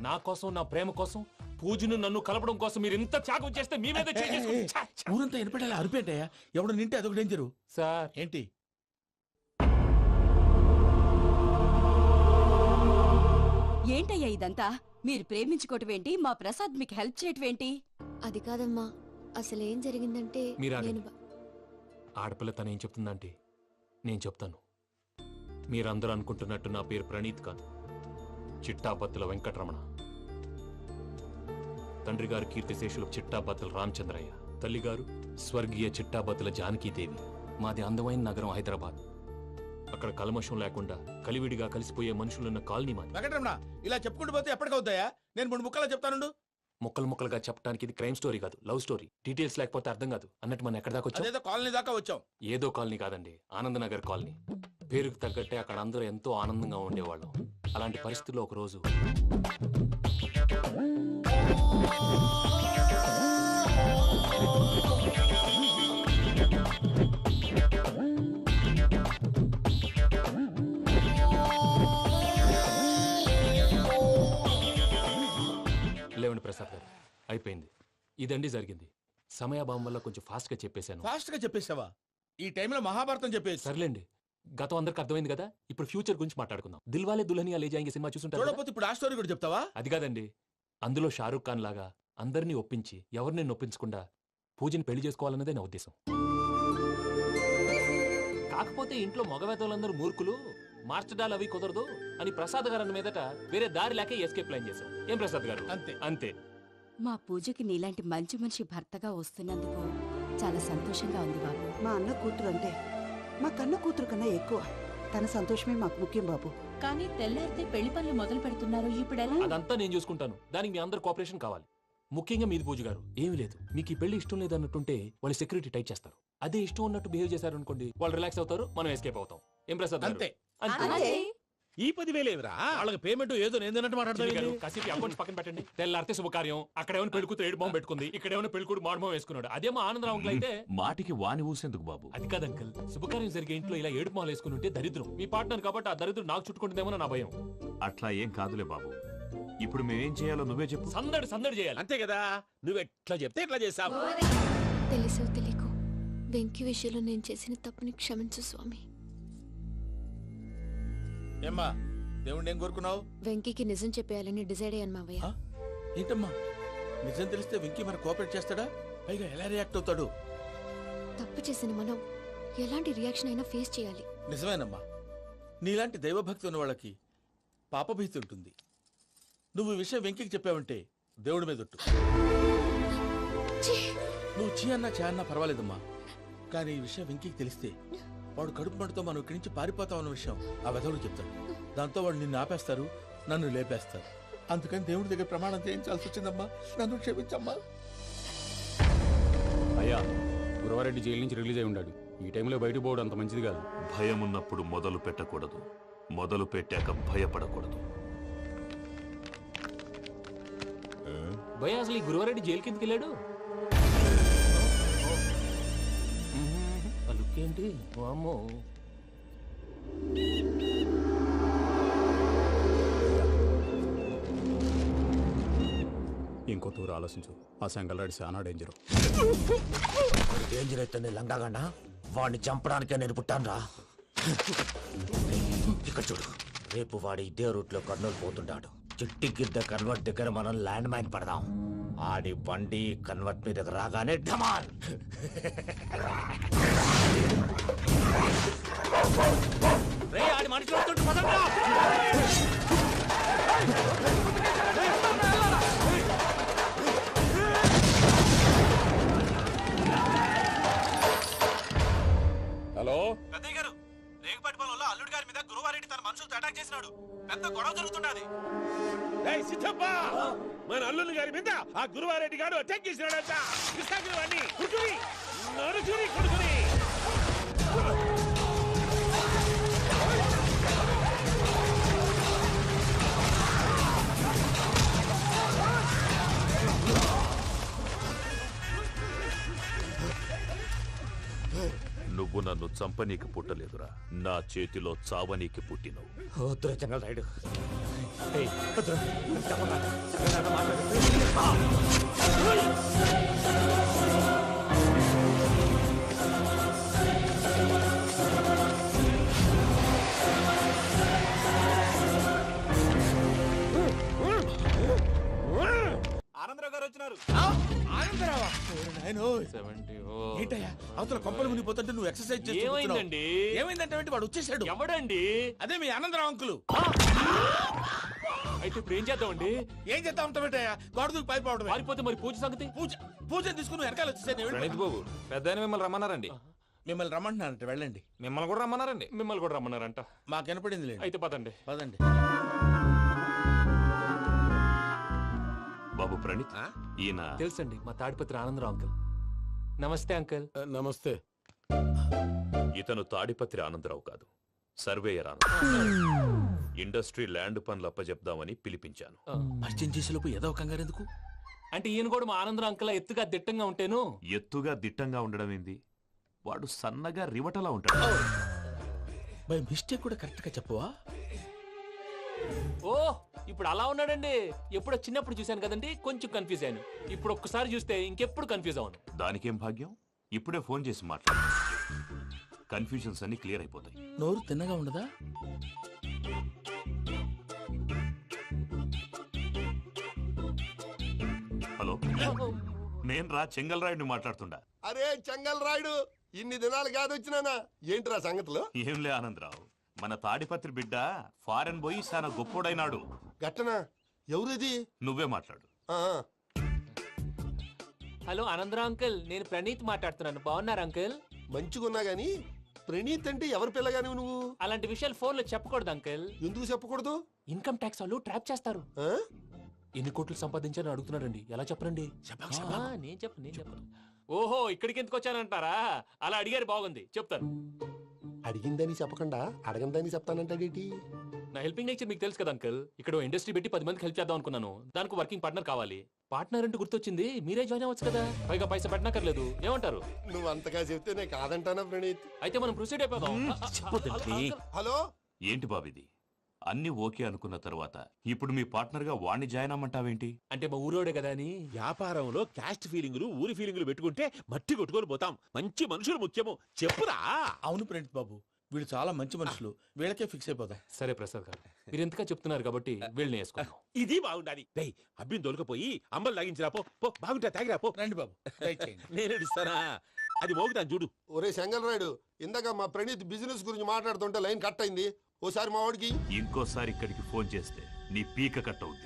నా కోసం నా ప్రేమ కోసం పూజను నన్ను కలపడం కోసం మీరు ఇంత త్యాగం చేస్తే మీ మీద ఊరంతా వినపడేలా అరిపేటయ్యా ఎవడు నింటే అదొక డేంజరు. సార్ ఏంటి ఏంటయ్యా ఇదంతా? మీరు ప్రేమించుకోవటం ఏంటి? మా ప్రసాద్ మీకు హెల్ప్ చేయటం ఏంటి? అది కాదమ్మా, అసలు ఏం జరిగిందంటే మీరు నేను ఆడపిల్ల తను ఏం చెప్తుందంటే నేను చెప్తాను. మీరందరూ అనుకుంటున్నట్టు నా పేరు ప్రణీత్ కాదు, చిట్టాబత్తుల వెంకటరమణ. తండ్రి గారు కీర్తిశేషులు చిట్టాబత్తుల రామచంద్రయ్య, తల్లిగారు స్వర్గీయ చిట్టాబత్తుల జానకీదేవి. మాది అందమైన నగరం హైదరాబాద్. అక్కడ కల్మషం లేకుండా కలివిడిగా కలిసిపోయే మనుషులున్న కాలనీ మాది. వెంకటరమణ, ఇలా చెప్పుకుంటూ పోతే ఎప్పటికవుతాయా? నేను 3 ముక్కలా చెప్తానుండు. ముక్కలు ముక్కలుగా చెప్పడానికి ఇది క్రైమ్ స్టోరీ కాదు, లవ్ స్టోరీ. డీటెయిల్స్ లేకపోతే అర్థం కాదు. అన్నట్టు మనం ఎక్కడ దాకా వచ్చాం? అదేదో కాలనీ దాకా వచ్చాం. ఏదో కాలనీ కాదండి, ఆనందనగర్ కాలనీ. పేరుకు తగ్గట్టే అక్కడ అందరూ ఎంతో ఆనందంగా ఉండేవాళ్ళం. అలాంటి పరిస్థితుల్లో ఒక రోజు లేవండి ప్రసాద్ గారు, అయిపోయింది. ఇదండి జరిగింది. సమయాభావం వల్ల కొంచెం ఫాస్ట్ గా చెప్పేశాను. ఫాస్ట్ గా చెప్పేసావా? ఈ టైంలో మహాభారతం చెప్పేసి. సర్లేండి, గతం అందరికి అర్థమైంది కదా. ఇప్పుడు ఫ్యూచర్ గురించి మాట్లాడుకుందాం. దిల్వాలే దుల్హనియా లే జాయేంగే సినిమా చూసుంటారు. చూడకపోతే ఇప్పుడు ఆ స్టోరీ కూడా చెప్తావా? అది కాదండి, అందులో షారూక్ ఖాన్ లాగా అందరినీ ఒప్పించి ఎవరిని నొప్పించకుండా పూజని పెళ్లి చేసుకోవాలన్నదే నా ఉద్దేశం. కాకపోతే ఇంట్లో మగవేతలందరూ మూర్ఖులు, మార్చడాలు అవి కుదరదు అని ప్రసాద్ గారు అన్న మీదట వేరే దారి లేక ఎస్కేప్ ప్లాన్ చేశాం. ఏం ప్రసాద్ గారు? అంతే అంతే. మా పూజకి నీలాంటి మంచి మనిషి భర్తగా వస్తున్నందుకు చాలా సంతోషంగా ఉంది బాబు. మా అన్న కూతురు అంతే, మా కన్న కూతురు కన్నా ఎక్కువ. తన సంతోషమే మాకు ముఖ్యం బాబు. కానీ తెల్లారితే పెళ్లి పనులు మొదలు పెడుతున్నారు, ఇప్పుడెలా? అదంతా నేను చూసుకుంటాను. దానికి మీ అందరు కోఆపరేషన్ కావాలి. ముఖ్యంగా మీది పూజ గారు. ఏమీ లేదు, మీకు ఈ పెళ్లి ఇష్టం లేదు అన్నట్టుంటే వాళ్ళు సెక్యూరిటీ టైట్ చేస్తారు. అదే ఇష్టం ఉన్నట్టు బిహేవ్ చేశారు అనుకోండి, వాళ్ళు రిలాక్స్ అవుతారు, మనం ఎస్కేప్ అవుతాం. ఏం ప్రసాద్ గారు? అంతే. అంతే. ఈ 10,000 ఏవిరా? వాళ్ళకి పేమెంట్ ఏదో నేందన్నట్టు మాట్లాడతాను. కాసేపు అకౌంట్స్ పక్కన పెట్టండి. తెల్లారితే శుభకార్యం. అక్కడేమైనా పెళ్ళికూతురు ఏడు బాంబు పెట్టుకుంది, ఇక్కడేమైనా పెళ్ళికూడు మాడు బాంబు వేసుకున్నాడు. అదేమో ఆనందరావు అంకుల్ అయితే మాటికి వాని ఊసేందుకు బాబు? అది కాదు అంకుల్, శుభకార్యం జరిగే ఇంట్లో ఇలా ఏడు మాలు వేసుకుని ఉంటే దరిద్రం. మీ పార్ట్నర్ కాబట్టి ఆ దరిద్రం నాకు చుట్టుకుంటుందేమో నా భయం. అట్లా ఏం కాదులే బాబు. ఇప్పుడు మేమేం చేయాలో నువ్వే చెప్పు. సందడి సందడి చేయాలి. అంతే కదా, నువ్వు ఎట్లా చెప్తే ఎట్లా చేసావు. తెలుసో తెలియకో వెంకీ విషయంలో నేను చేసిన తప్పుని క్షమించు స్వామి. ఏమ్మా, దేవుణ్ణి ఏం కోరుకున్నావు? వెంకీకి నిజం చెప్పేయాలని డిసైడ్ అయ్యాను మావయ్య. ఏంటమ్మా, నిజం తెలిస్తే వెంకీ మన కోఆపరేట్ చేస్తాడా? పైగా ఎలా రియాక్ట్ అవుతాడు? తప్పు చేసిన మనం ఎలాంటి రియాక్షన్ అయినా ఫేస్ చేయాలి. నిజమేనమ్మా, నీలాంటి దైవభక్తి ఉన్న వాళ్ళకి పాపభీతి ఉంటుంది. నువ్వు ఈ విషయం వెంకీకి చెప్పావంటే దేవుడి మీద ఒట్టు. నువ్వు చీ అన్నా చే అన్నా పర్వాలేదమ్మా, కానీ ఈ విషయం వెంకీకి తెలిస్తే వాడు కడుపు మంటతో మనం ఇక్కడి నుంచి పారిపోతాం అన్న విషయం ఆ వెధవుడు చెప్తాడు. దాంతో వాడు నిన్ను ఆపేస్తారు, నన్ను లేపేస్తారు. అందుకని దేవుడి దగ్గర ప్రమాణం చేయించాల్సి వచ్చిందమ్మా, నన్ను క్షమించమ్మా. అయ్యా, గురవారెడ్డి జైలు నుంచి రిలీజ్ అయి ఉన్నాడు. ఈ టైంలో బయటకు పోవడం అంత మంచిది కాదు. భయం ఉన్నప్పుడు మొదలు పెట్టకూడదు, మొదలు పెట్టాక భయపడకూడదు. భయ అసలు ఈ గురువారెడ్డి జైలు కిందకి వెళ్ళాడు. ఏంటి వామ్మో. ఇంకో తూరు ఆలోచించు. ఆ సంగల్రాడి చాలా డేంజర్. డేంజర్ అయితే లంగాగండా వాడిని చంపడానికే నేను పుట్టాను రా. ఇక్కడ చూడు, రేపు వాడు ఇదే రూట్ లో కర్నూలు పోతుంటాడు. చిట్టి గిద్ద కన్వర్ట్ దగ్గర మనం ల్యాండ్ మైన్ పడదాం. ఆడి బండి కన్వర్ట్ మీద రాగానే ఢమాల్. ఆడి మనుషులు వస్తుంటే పదండ్రా. హలో పెద్దయ్య గారు, రేగుపాటి పొలంలో అల్లుడి గారి మీద గురువారెడ్డి తన మనుషులతో అటాక్ చేసినాడు. పెద్ద గొడవ జరుగుతున్నది. సిద్ధప్ప, మన అల్లుని గారి మీద ఆ గురువారెడ్డి గారు అటాక్ చేసినాడంట. కృష్ణాగిరి వాడిని కుడుకుని నరుకుని కొడుకుని. నువ్వు నన్ను చంపనీకి పుట్టలేదురా, నా చేతిలో చావనీకి పుట్టినవు. వద్దురా జంగల్ రైడ్, ఆనందరావు గారు వచ్చినారు. ఏంటయ్యా అవతల కొంపలు మునిగిపోతుంటే నువ్వు ఎక్సర్సైజ్ చేస్తూ ఏమైందండి? ఏమైందంటే వాడు వచ్చేసాడు. ఎవడండి? అదే మీ ఆనందరావు అంకులు. అయితే ఇప్పుడు ఏం చేద్దామండి? ఏం చేస్తా ఉంటావేటయ్యా? గోడ దూకి పైపోవడం. పారిపోతే మరి పూజ సంగతి? పూజ తీసుకుని వెనకాల వచ్చేసాను. ప్రణీత్ బాబు పెద్ద మిమ్మల్ని రమ్మన్నారండి. మిమ్మల్ని రమ్మంటున్నారంట, వెళ్ళండి. మిమ్మల్ని కూడా రమ్మన్నారండి. మిమ్మల్ని కూడా రమ్మన్నారంట. మాకు వినపడింది లేదు. అయితే పదండి. పదండి. బాబు ప్రణీత్, ఈయన తెలుసండి, మా తాడిపత్రి ఆనందరావు అంకుల్. నమస్తే అంకుల్. నమస్తే. ఇతను తాడిపత్రి ఆనందరావు కాదు, సర్వేయర్ ఆనందరావు. ఇండస్ట్రీ ల్యాండ్ పనులు అప్పజెప్దామని పిలిపించాను. పరిచయం చేసేలోపు ఏదో కంగారు ఎందుకు? అంటే ఈయన కూడా మా ఆనందరావు అంకుల్ ఎత్తుగా దిట్టంగా ఉంటేను. ఎత్తుగా దిట్టంగా ఉండడం ఏంది? వాడు సన్నగా రివటలా ఉంటాడు. బై మిస్టేక్ కూడా కరెక్ట్ గా చెప్పవా? ఓ ఇప్పుడు అలా ఉన్నాడండి. ఎప్పుడో చిన్నప్పుడు చూశాను కదండి, కొంచెం కన్ఫ్యూజ్ అయ్యాను. ఇప్పుడు ఒక్కసారి చూస్తే ఇంకెప్పుడు కన్ఫ్యూజ్ అవ్వను. దానికేం భాగ్యం, ఇప్పుడే ఫోన్ చేసి మాట్లాడు. కన్ఫ్యూజన్స్ అన్ని క్లియర్ అయిపోతాయి. నోరు తిన్నగా ఉండదా? హలో, నేను రా చెంగల్ రాయుడిని మాట్లాడుతుండా. అరే చెంగల్ రాయుడు, ఇన్ని దినాలు కాదు వచ్చినానా? ఏంట్రా సంగతులు? ఏంలే ఆనందరావు, మన తాడిపత్రి బిడ్డ ఫారెన్ పోయి చాలా గొప్పోడైనాడు. గట్టనా? ఎవరిది? నువ్వే మాట్లాడు. హలో ఆనందరావు అంకుల్, నేను ప్రణీత్ మాట్లాడుతున్నాను. బాగున్నారు అంకుల్? మంచిగున్నా గాని ప్రణీత్ అంటే ఎవరి పిల్లగాని నువ్వు? అలాంటి విషయాలు ఫోన్ లో చెప్పకూడదు అంకుల్. ఎందుకు చెప్పకూడదు? ఇన్కమ్ ట్యాక్స్ వాళ్ళు ట్రాప్ చేస్తారు. ఎన్ని కోట్లు సంపాదించాలని అడుగుతున్నాడండి. ఎలా చెప్పరండి? నేను చెప్పను. ఓహో, ఇక్కడికి ఎందుకు వచ్చానంటారా? అలా అడిగారు, బాగుంది, చెప్తాను. అడిగిందని చెప్పకుండా అడగందని చెప్తానంటాడేటి? నా హెల్పింగ్ నేచర్ మీకు తెలుసు కదా అంకుల్. ఇక్కడ ఇండస్ట్రీ పెట్టి 10 మందికి హెల్ప్ చేద్దాం అనుకున్నాను. దానికి వర్కింగ్ పార్ట్నర్ కావాలి. పార్ట్నర్ అంటే గుర్తొచ్చింది, మీరే జాయిన్ అవ్వచ్చు కదా. పైగా పైసా పెట్టనక్కర్లేదు. ఏమంటారు? నువ్వు అంతగా చెప్తేనే కాదంటానా ప్రణీత్? అయితే మనం ప్రొసీడ్ అయిపోదాం. హలో, ఏంటి బాబిది? అన్ని ఓకే అనుకున్న తర్వాత ఇప్పుడు మీ పార్ట్నర్ గా వాణ్ణి జాయిన్ అమ్మంటావేంటి? అంటే మా ఊరోడే కదా అని. వ్యాపారంలో క్యాస్ట్ ఫీలింగులు, ఊరి ఫీలింగులు పెట్టుకుంటే మట్టి కొట్టుకొని పోతాం. మంచి మనుషులు ముఖ్యము. చెప్పురా. అవును ప్రణీత్ బాబు, వీళ్ళు చాలా మంచి మనుషులు. వీళ్ళకే ఫిక్స్ అయిపోతాం. సరే ప్రసాద్ గారు, మీరు ఎంతగా చెప్తున్నారు కాబట్టి వీళ్ళని వేసుకుందాం. ఇది బాగుండాలి. దై అబ్బిని దొలకపోయి అంబలు లాగించిరా. పో బాగుంటా, తాగిరా పో. రండి బాబు, నేను ఇస్తానా? అది మోగుతాను చూడు. ఒరే చెంగల్ రాయుడు, ఇందాక మా ప్రణీత్ బిజినెస్ గురించి మాట్లాడుతుంటే లైన్ కట్ అయింది. ఓసారి మా వాడికి ఇంకోసారి ఇక్కడికి ఫోన్ చేస్తే నీ పీక కట్ అవుద్ది.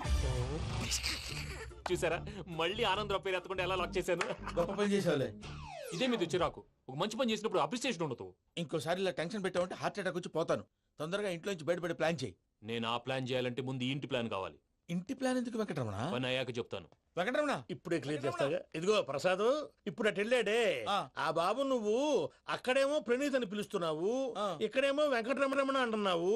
చూసారా, మళ్ళీ ఆనందరావు పేరు ఎత్తకుండా ఎలా లాక్ చేశాను. గొప్ప పని చేసేవాళ్ళే. ఇదే మీద చిరాకు. ఒక మంచి పని చేసినప్పుడు అప్రిసియేషన్ ఉండదు. ఇంకోసారి ఇలా టెన్షన్ పెట్టామంటే హార్ట్ అటాక్ వచ్చి పోతాను. తొందరగా ఇంట్లో నుంచి బయటపడే ప్లాన్ చేయి. నేను ఆ ప్లాన్ చేయాలంటే ముందు ఇంటి ప్లాన్ కావాలి. ఇంటి ప్లాన్ ఎందుకు వెంకటరమణ? పని అయ్యాక చెప్తాను. వెంకటరమణ ఇప్పుడే క్లియర్ చేస్తాగా. ఇదిగో ప్రసాద్, ఇప్పుడు అటు వెళ్ళాడే ఆ బాబు, నువ్వు అక్కడేమో ప్రణీత్ అని పిలుస్తున్నావు, ఇక్కడేమో వెంకటరమణ అంటున్నావు.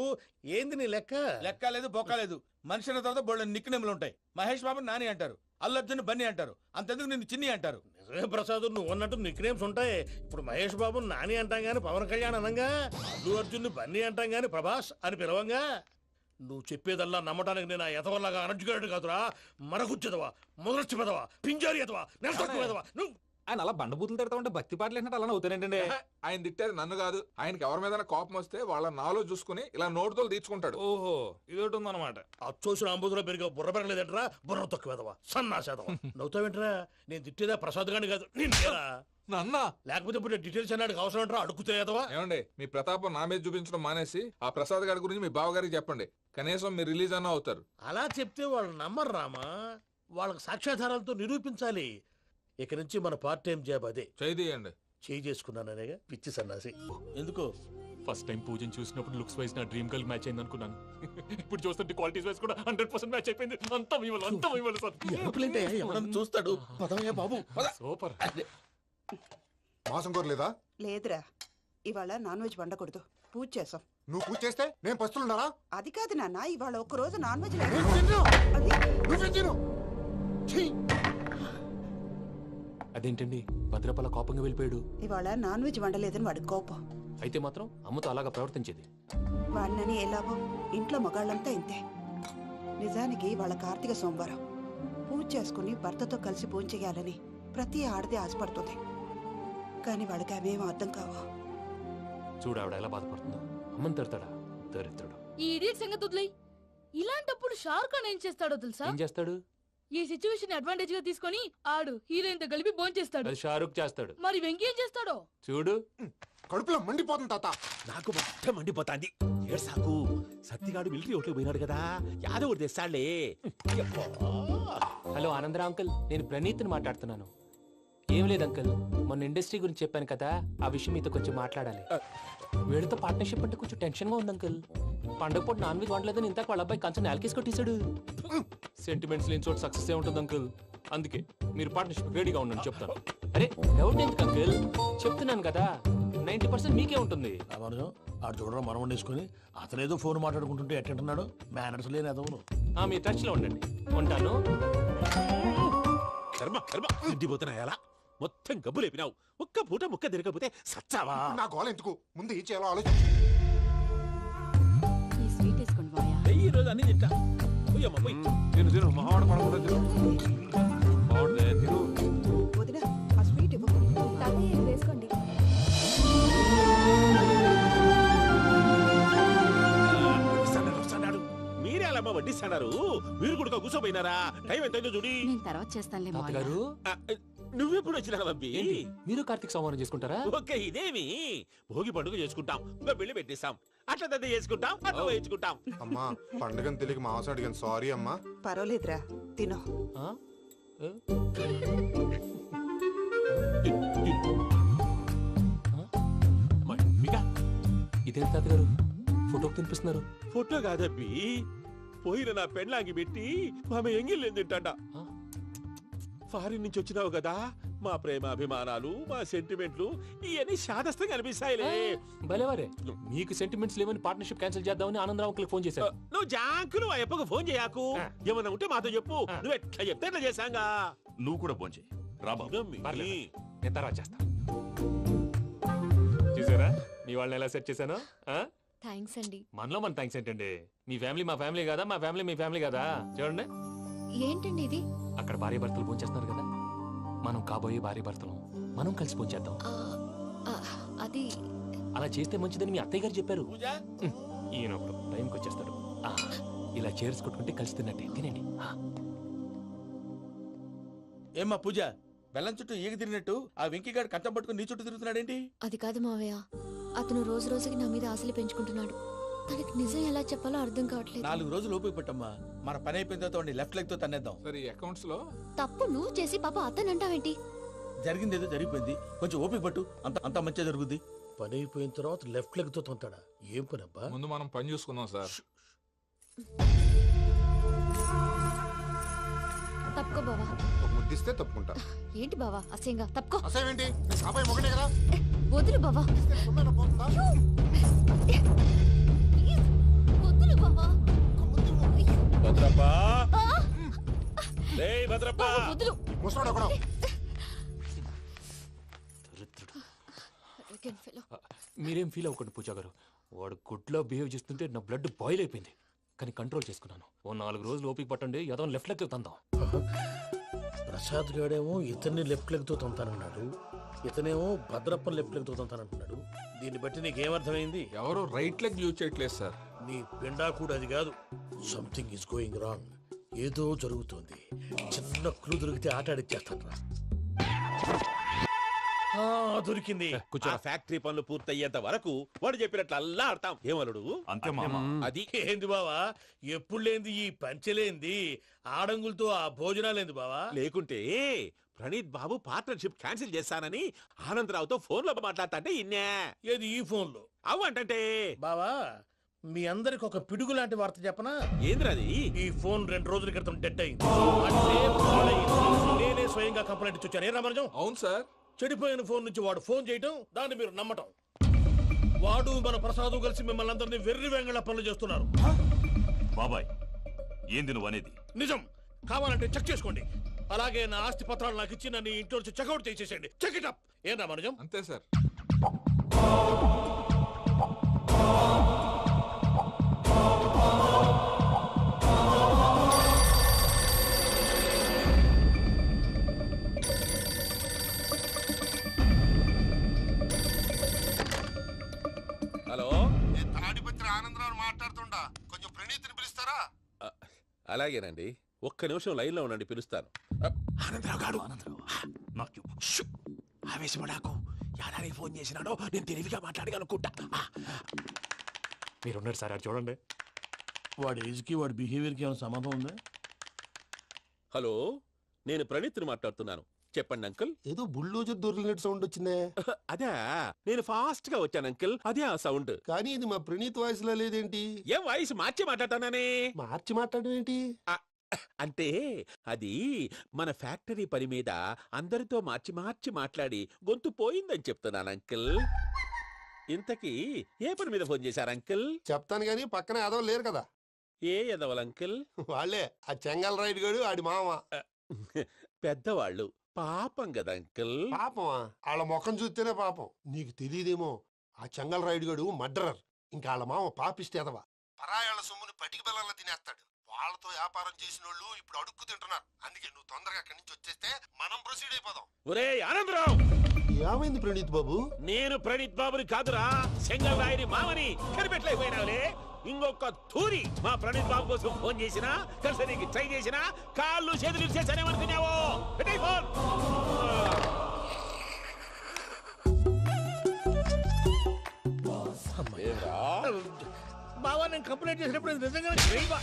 ఏంది నీ లెక్క? లెక్క లేదు, బొక్క లేదు. మనిషి అన్న తర్వాత బోళ్ళ నిక్ నేమ్లు ఉంటాయి. మహేష్ బాబు నాని అంటారు, అల్లు అర్జున్ బన్నీ అంటారు, అంతెందుకు నిన్ను చిన్ని అంటారు. నిజమే ప్రసాద్, నువ్వు అన్నట్టు నిక్ నేమ్స్ ఉంటాయి. ఇప్పుడు మహేష్ బాబు నాని అంటాం గాని పవన్ కళ్యాణ్ అనంగా, అల్లు అర్జున్ బన్నీ అంటాం గాని ప్రభాస్ అని పిలవంగా. నువ్వు చెప్పేదల్లా నమ్మటానికి నేను ఎతవల్లాగా అనర్జుకేటెడ్ కాదురా. మరగుచ్చదవా, మొదలచ్చి పెదవా, పింజారి ఎదవా, నెలసొక్కు పెదవా. నువ్వు ఆయన అలా బండబూతులు తిడతా ఉంటే భక్తి పాటలు ఏంటంటే అలా అవుతానంటే. ఆయన తిట్టేది నన్ను కాదు, ఆయనకి ఎవరి మీద కోపం వస్తే వాళ్ళ నాలో చూసుకుని ఇలా నోటుతో తీర్చుకుంటాడు. ఓహో, ఇదొకటి ఉందన్నమాట. అచ్చోసిన అంబుధులో పెరిగే బుర్ర పెరగలేదంటరా. బుర్ర తొక్కువేదవా, సన్నాసేదవా. నవ్వుతావేంట్రా? నేను తిట్టేదా ప్రసాద్ గాని కాదు, నిన్నేరా. నన్నా? లేకపోతే ఇప్పుడు డీటెయిల్స్ అన్నాడు అవసరం అంటారా? అడుగుతాయేదవా. ఏమండి, మీ ప్రతాపం నా మీద చూపించడం మానేసి ఆ ప్రసాద్ గారి గురించి మీ బావగారికి చెప్పండి. కనీసం మీరు రిలీజ్ అన్న అవుతారు. అలా చెప్తే వాళ్ళు నమ్మరు రామా. వాళ్ళకి సాక్ష్యాధారాలతో నిరూపించాలి. ఇక నుంచి మన పార్ట్ టైం జాబ్ అదే. చేయండి. చేయి చేసుకున్నాననేగా పిచ్చి సన్నాసి. ఎందుకు? ఫస్ట్ టైం పూజను చూసినప్పుడు లుక్స్ వైజ్ నా డ్రీమ్ గర్ల్ మ్యాచ్ అయింది అనుకున్నాను. ఇప్పుడు చూస్తుంటే క్వాలిటీస్ వైజ్ కూడా 100% మ్యాచ్ అయిపోయింది. అంతా ఇవ్వాలి సార్. చూస్తాడు. బాబు సూపర్. మాసం కోరలేదా? లేదురా, ఇవాళ నాన్ వెజ్ వండకూడదు. పూజ చేసాం. నువ్వు పూజ చేస్తే నేను పస్తులున్నారా? అది కాదు నాన్న, ఇవాళ ఒక్కరోజు నాన్ వెజ్ అదేంటండి భద్రపల కోపంగా వెళ్ళిపోయాడు? ఇవాళ నాన్ వెజ్ వండలేదని వాడి కోపం. అయితే మాత్రం అమ్మతో అలాగా ప్రవర్తించేది. వాడినని ఎలాగో ఇంట్లో మగాళ్ళంతా ఇంతే. నిజానికి వాళ్ళ కార్తీక సోమవారం పూజ చేసుకుని భర్తతో కలిసి భోంచేయాలని ప్రతి ఆడది ఆశపడుతుంది. కానీ వాళ్ళకి అవేం అర్థం కావు. చూడు ఆవిడ ఎలా బాధపడుతుందో. అమ్మని తిడతాడా దరిద్రుడు. ఈ ఇడియట్ సంగతి వదిలేయ్. ఇలాంటప్పుడు షారుఖ్ ఖాన్ ఏం చేస్తాడో తెలుసా? ఏం చేస్తాడు? ఈ సిచ్యువేషన్ అడ్వాంటేజ్ గా తీసుకొని ఆడు హీరోయిన్ తో కలిపి భోంచేస్తాడు. అది షారుఖ్ చేస్తాడు. మరి వెంకీ ఏం చేస్తాడో చూడు. కడుపులో మండిపోతుంది తాత. నాకు మొత్తం మండిపోతాంది. ఏడ్సాకు సత్తిగాడు మిలిటరీ ఓట్లు పోయినాడు కదా, యాదవ్ ఒకటి తెస్తాడులే. హలో ఆనందరావు అంకుల్, నేను ప్రణీత్ని మాట్లాడుతున్నాను. ఏం లేదు అంకుల్, మొన్న ఇండస్ట్రీ గురించి చెప్పాను కదా, ఆ విషయం మీతో కొంచెం మాట్లాడాలి. వీడితో పార్ట్నర్షిప్ అంటే కొంచెం టెన్షన్ గా ఉంది అంకుల్. పండగ పూట నాన్ వెజ్ వండలేదని ఇంతకు వాళ్ళ అబ్బాయి కంచెం నేలకేసి కొట్టేశాడు. సెంటిమెంట్స్ లేని చోట సక్సెస్ ఏ ఉంటుంది అంకుల్. అందుకే మీరు పార్ట్నర్షిప్ రెడీగా ఉండండి చెప్తాను. అరే డౌట్ ఎందుకు అంకుల్, చెప్తున్నాను కదా 90% మీకే ఉంటుంది. ఆడు చూడడం మనం వండేసుకుని అతనేదో ఫోన్ మాట్లాడుకుంటుంటే ఎట్టంటున్నాడు. మేనర్స్ లేని అదవును. మీ టచ్ లో ఉండండి. ఉంటాను. కర్మ కర్మ ఇంటిపోతున్నా ఎలా మొత్తం గబ్బు లేపినావు. ఒక్క పూట ముక్క తిరగకపోతే సచ్చావా? నా గోల ఎందుకు, ముందు ఏం చేయాలో ఆలోచించు. ఈ స్వీట్ వేసుకోండి బాయా. ఈ రోజు అన్ని తింటా. పోయమ్మ పోయి. తిను తిను మహావాడ పడకుండా తిను. బాగుండే తిను. వదిన ఆ స్వీట్ ఇవ్వు. వేసుకోండి. మీరే అలా వడ్డిస్తాడారు. మీరు కూడా కూర్చోపోయినారా? టైం ఎంతైందో చూడి. నేను తర్వాత చేస్తానులే మావయ్య. గారు నువ్వెప్పుడు వచ్చినా అబ్బి? మీరు కార్తీక సంహారం చేసుకుంటారా? ఓకే, ఇదేమి భోగి పండుగ చేసుకుంటాం, ఇంకా పెళ్లి పెట్టేస్తాం, అట్లా దద్ద చేసుకుంటాం, అట్లా వేయించుకుంటాం. అమ్మా పండుగని తెలియక మాంసం అడిగాను, సారీ అమ్మా. పర్వాలేదురా తినో. ఇదేంటి తాతగారు ఫోటోకి తినిపిస్తున్నారు? ఫోటో కాదబ్బి, పోయిన నా పెళ్ళాంగి పెట్టి ఆమె ఎంగిల్లేం తింటాడ. ఫారిన్ నుంచి వచ్చినావు కదా, మా ప్రేమ అభిమానాలు, మా సెంటిమెంట్లు ఇవన్నీ శాదస్తంగా అనిపిస్తాయిలే. భలేవారే, మీకు సెంటిమెంట్స్ లేవని పార్ట్నర్షిప్ క్యాన్సిల్ చేద్దామని ఆనందరావు అంకుల్ ఫోన్ చేశారు. నువ్వు జాంకులు ఆ అప్పకు ఫోన్ చేయకు. ఏమన్నా ఉంటే మాతో చెప్పు. నువ్వు ఎట్లా చెప్తే ఎట్లా చేశాంగా. నువ్వు కూడా ఫోన్ చేయి. నేను తర్వాత చేస్తా. చూసారా మీ వాళ్ళని ఎలా సెట్ చేశాను? థ్యాంక్స్ అండి. మనలో మన థ్యాంక్స్ ఏంటండి? మీ ఫ్యామిలీ మా ఫ్యామిలీ కదా, మా ఫ్యామిలీ మీ ఫ్యామిలీ కదా. చూడండి ఏంటండి ఇది? అక్కడ భార్య భర్తలు భోంచేస్తున్నారు కదా, మనం కాబోయే భార్య భర్తలు మనం కలిసి భోంచేద్దాం. అది అలా చేస్తే మంచిదని మీ అత్తయ్య గారు చెప్పారు. ఈయన ఒకడు టైంకి వచ్చేస్తాడు. ఇలా చేర్స్ కొట్టుకుంటే కలిసి తిన్నట్టే. తినండి. ఏమ్మా పూజ, బెల్లం చుట్టూ ఈగ తిరిగినట్టు ఆ వెంకీగాడు కంచం పట్టుకుని నీ చుట్టూ తిరుగుతున్నాడేంటి? అది కాదు మావయ్య, అతను రోజు రోజుకి నా మీద ఆశలు పెంచుకుంటున్నాడు. తనకి నిజం ఎలా చెప్పాలో అర్థం కావట్లేదు. 4 రోజులు ఓపిక పట్టమ్మా, మన పని అయిపోయిన తర్వాత లెఫ్ట్ లెగ్ తో తన్నేద్దాం. సరే అకౌంట్స్ లో తప్పు నువ్వు చేసి పాప అతను అంటావేంటి? జరిగింది ఏదో జరిగిపోయింది, కొంచెం ఓపిక పట్టు, అంత మంచిగా జరుగుద్ది. పని అయిపోయిన తర్వాత లెఫ్ట్ లెగ్ తో తొంతాడా? ఏం పని అబ్బా? ముందు మనం పని చూసుకుందాం సార్. తప్పుకో బావా. ఒక ముద్దిస్తే తప్పుకుంటా. ఏంటి బావా అసహ్యంగా? తప్పుకో. అసేమేంటి, కాబోయే మొగనే కదా. వదులు బావా. పోతుందా? వదులు బావా. భద్రప్పా, భద్రప్పా, వదులు. ముసరాడు అక్కడ. మీరేం ఫీల్ అవ్వకండి పూజా గారు. వాడు గుడ్లో బిహేవ్ చేస్తుంటే నా బ్లడ్ బాయిల్ అయిపోయింది. కానీ కంట్రోల్ చేసుకున్నాను. ఓ 4 రోజులు ఓపిక పట్టండి, ఏదో లెఫ్ట్ లెగ్ తందాం. ప్రసాద్ గాడేమో ఇతన్ని లెఫ్ట్ లెగ్ తో తొంతానన్నాడు, ఇతనేమో భద్రప్ప లెఫ్ట్ లెగ్ తో తొంతానంటున్నాడు. దీన్ని బట్టి నీకేమర్థమైంది? ఎవరు రైట్ లెగ్ యూజ్ చేయట్లేదు సార్. నీ పిండా కూడా అది కాదు. Something is going wrong. ఏదో జరుగుతోంది. చిన్న క్లూ దొరికితే ఆట ఆడిచ్చేస్తాను రా. దొరికింది. ఆ ఫ్యాక్టరీ పనులు పూర్తయ్యేంత వరకు వాడు చెప్పినట్లు అల్లా ఆడతాం. ఏమలుడు? అంతే మామ. అది ఏంది బావా, ఎప్పుడు లేంది ఈ పంచలేంది, ఆడంగులతో ఆ భోజనాలేంది బావా? లేకుంటే ప్రణీత్ బాబు పార్ట్నర్షిప్ క్యాన్సిల్ చేస్తానని ఆనందరావుతో ఫోన్ లో మాట్లాడతాంటే ఇన్నే. ఏది ఈ ఫోన్ లో? అవ్వంటే బావా, మీ అందరికి ఒక పిడుగు లాంటి వార్త చెప్పనా? ఏంద్రది? ఈ ఫోన్ 2 రోజుల క్రితం డెడ్ అయింది. అంటే నేనే స్వయంగా కంప్లైంట్ ఇచ్చాను. ఏ రామరాజం? అవును సార్. చెడిపోయిన ఫోన్ నుంచి వాడు ఫోన్ చేయటం, దాన్ని మీరు నమ్మటం. వాడు మన ప్రసాదు కలిసి మిమ్మల్ని అందరినీ వెర్రి వెంగళ పనులు చేస్తున్నారు. బాబాయ్, ఏంది నువ్వు అనేది? నిజం. కావాలంటే చెక్ చేసుకోండి. అలాగే నా ఆస్తి పత్రాలు నాకు ఇచ్చి నన్ను ఇంట్లో నుంచి చెక్అౌట్ చేసేసేయండి. Check it up. ఏం రామరాజం? అంతే సార్. ఆనందరావు మాట్లాడుతుండా కొంచెం ప్రణీతిని పిలుస్తారా? అలాగేనండి, ఒక్క నిమిషం లైన్లో ఉండండి, పిలుస్తాను. ఆనందరావు గాడు నాకు ఆవేశపడాకు. యాదానికి ఫోన్ చేసినాడో నేను తెలివిగా మాట్లాడగలనుకుంటా. మీరున్నారు సార్, అది చూడండి. వాడి ఏజ్కి వాడి బిహేవియర్కి ఏమైనా సంబంధం ఉందా? హలో, నేను ప్రణీత్ని మాట్లాడుతున్నాను. చెప్పండి అంకుల్. ఏదో బుల్డోజర్ దొరికినట్టు సౌండ్ వచ్చిందే. అదే, నేను ఫాస్ట్ గా వచ్చాను అంకుల్, అదే ఆ సౌండ్. కానీ ఇది మా ప్రణీత్ వాయిస్ లో లేదేంటి? ఏం వాయిస్ మార్చి మాట్లాడతానని? మార్చి మాట్లాడడం ఏంటి? అంటే అది మన ఫ్యాక్టరీ పని మీద అందరితో మార్చి మార్చి మాట్లాడి గొంతు పోయిందని చెప్తున్నాను అంకుల్. ఇంతకీ ఏ పని మీద ఫోన్ చేశారు అంకుల్? చెప్తాను గానీ పక్కన ఏదో లేరు కదా. ఏ ఎదవలు అంకుల్? వాళ్ళే ఆ చెంగల్ రైడ్ గడు ఆడి మామ. పెద్దవాళ్ళు, పాపం కదా అంకుల్. పాపమా? వాళ్ళ ముఖం చూస్తేనే పాపం. నీకు తెలియదేమో, ఆ చెంగల్ రైడ్ గడు మర్డరర్. ఇంకా వాళ్ళ మామ పాపిస్తేదవా. పరాయాళ్ళ సొమ్ముని పటికి బెల్లంలో తినేస్తాడు. వాళ్ళతో వ్యాపారం చేసిన వాళ్ళు ఇప్పుడు అడుక్కు తింటున్నారు. అందుకే నువ్వు తొందరగా అక్కడి నుంచి వచ్చేస్తే మనం ప్రొసీడ్ అయిపోదాం. ఒరే ఆనందరావు! ఏమైంది ప్రణీత్ బాబు? నేను ప్రణీత్ బాబుని కాదురా, సెంగల్ రాయని మామని. కనిపెట్టలేకపోయినావులే. ఇంకొక తూరి మా ప్రణీత్ బాబు కోసం ఫోన్ చేసినా, కలిసి ట్రై చేసినా, కాళ్ళు చేతులు చేశానేమనుకున్నావో. పెట్టేయ్ ఫోన్. బావా, నేను కంప్లైంట్ చేసినప్పుడు ఇది నిజంగానే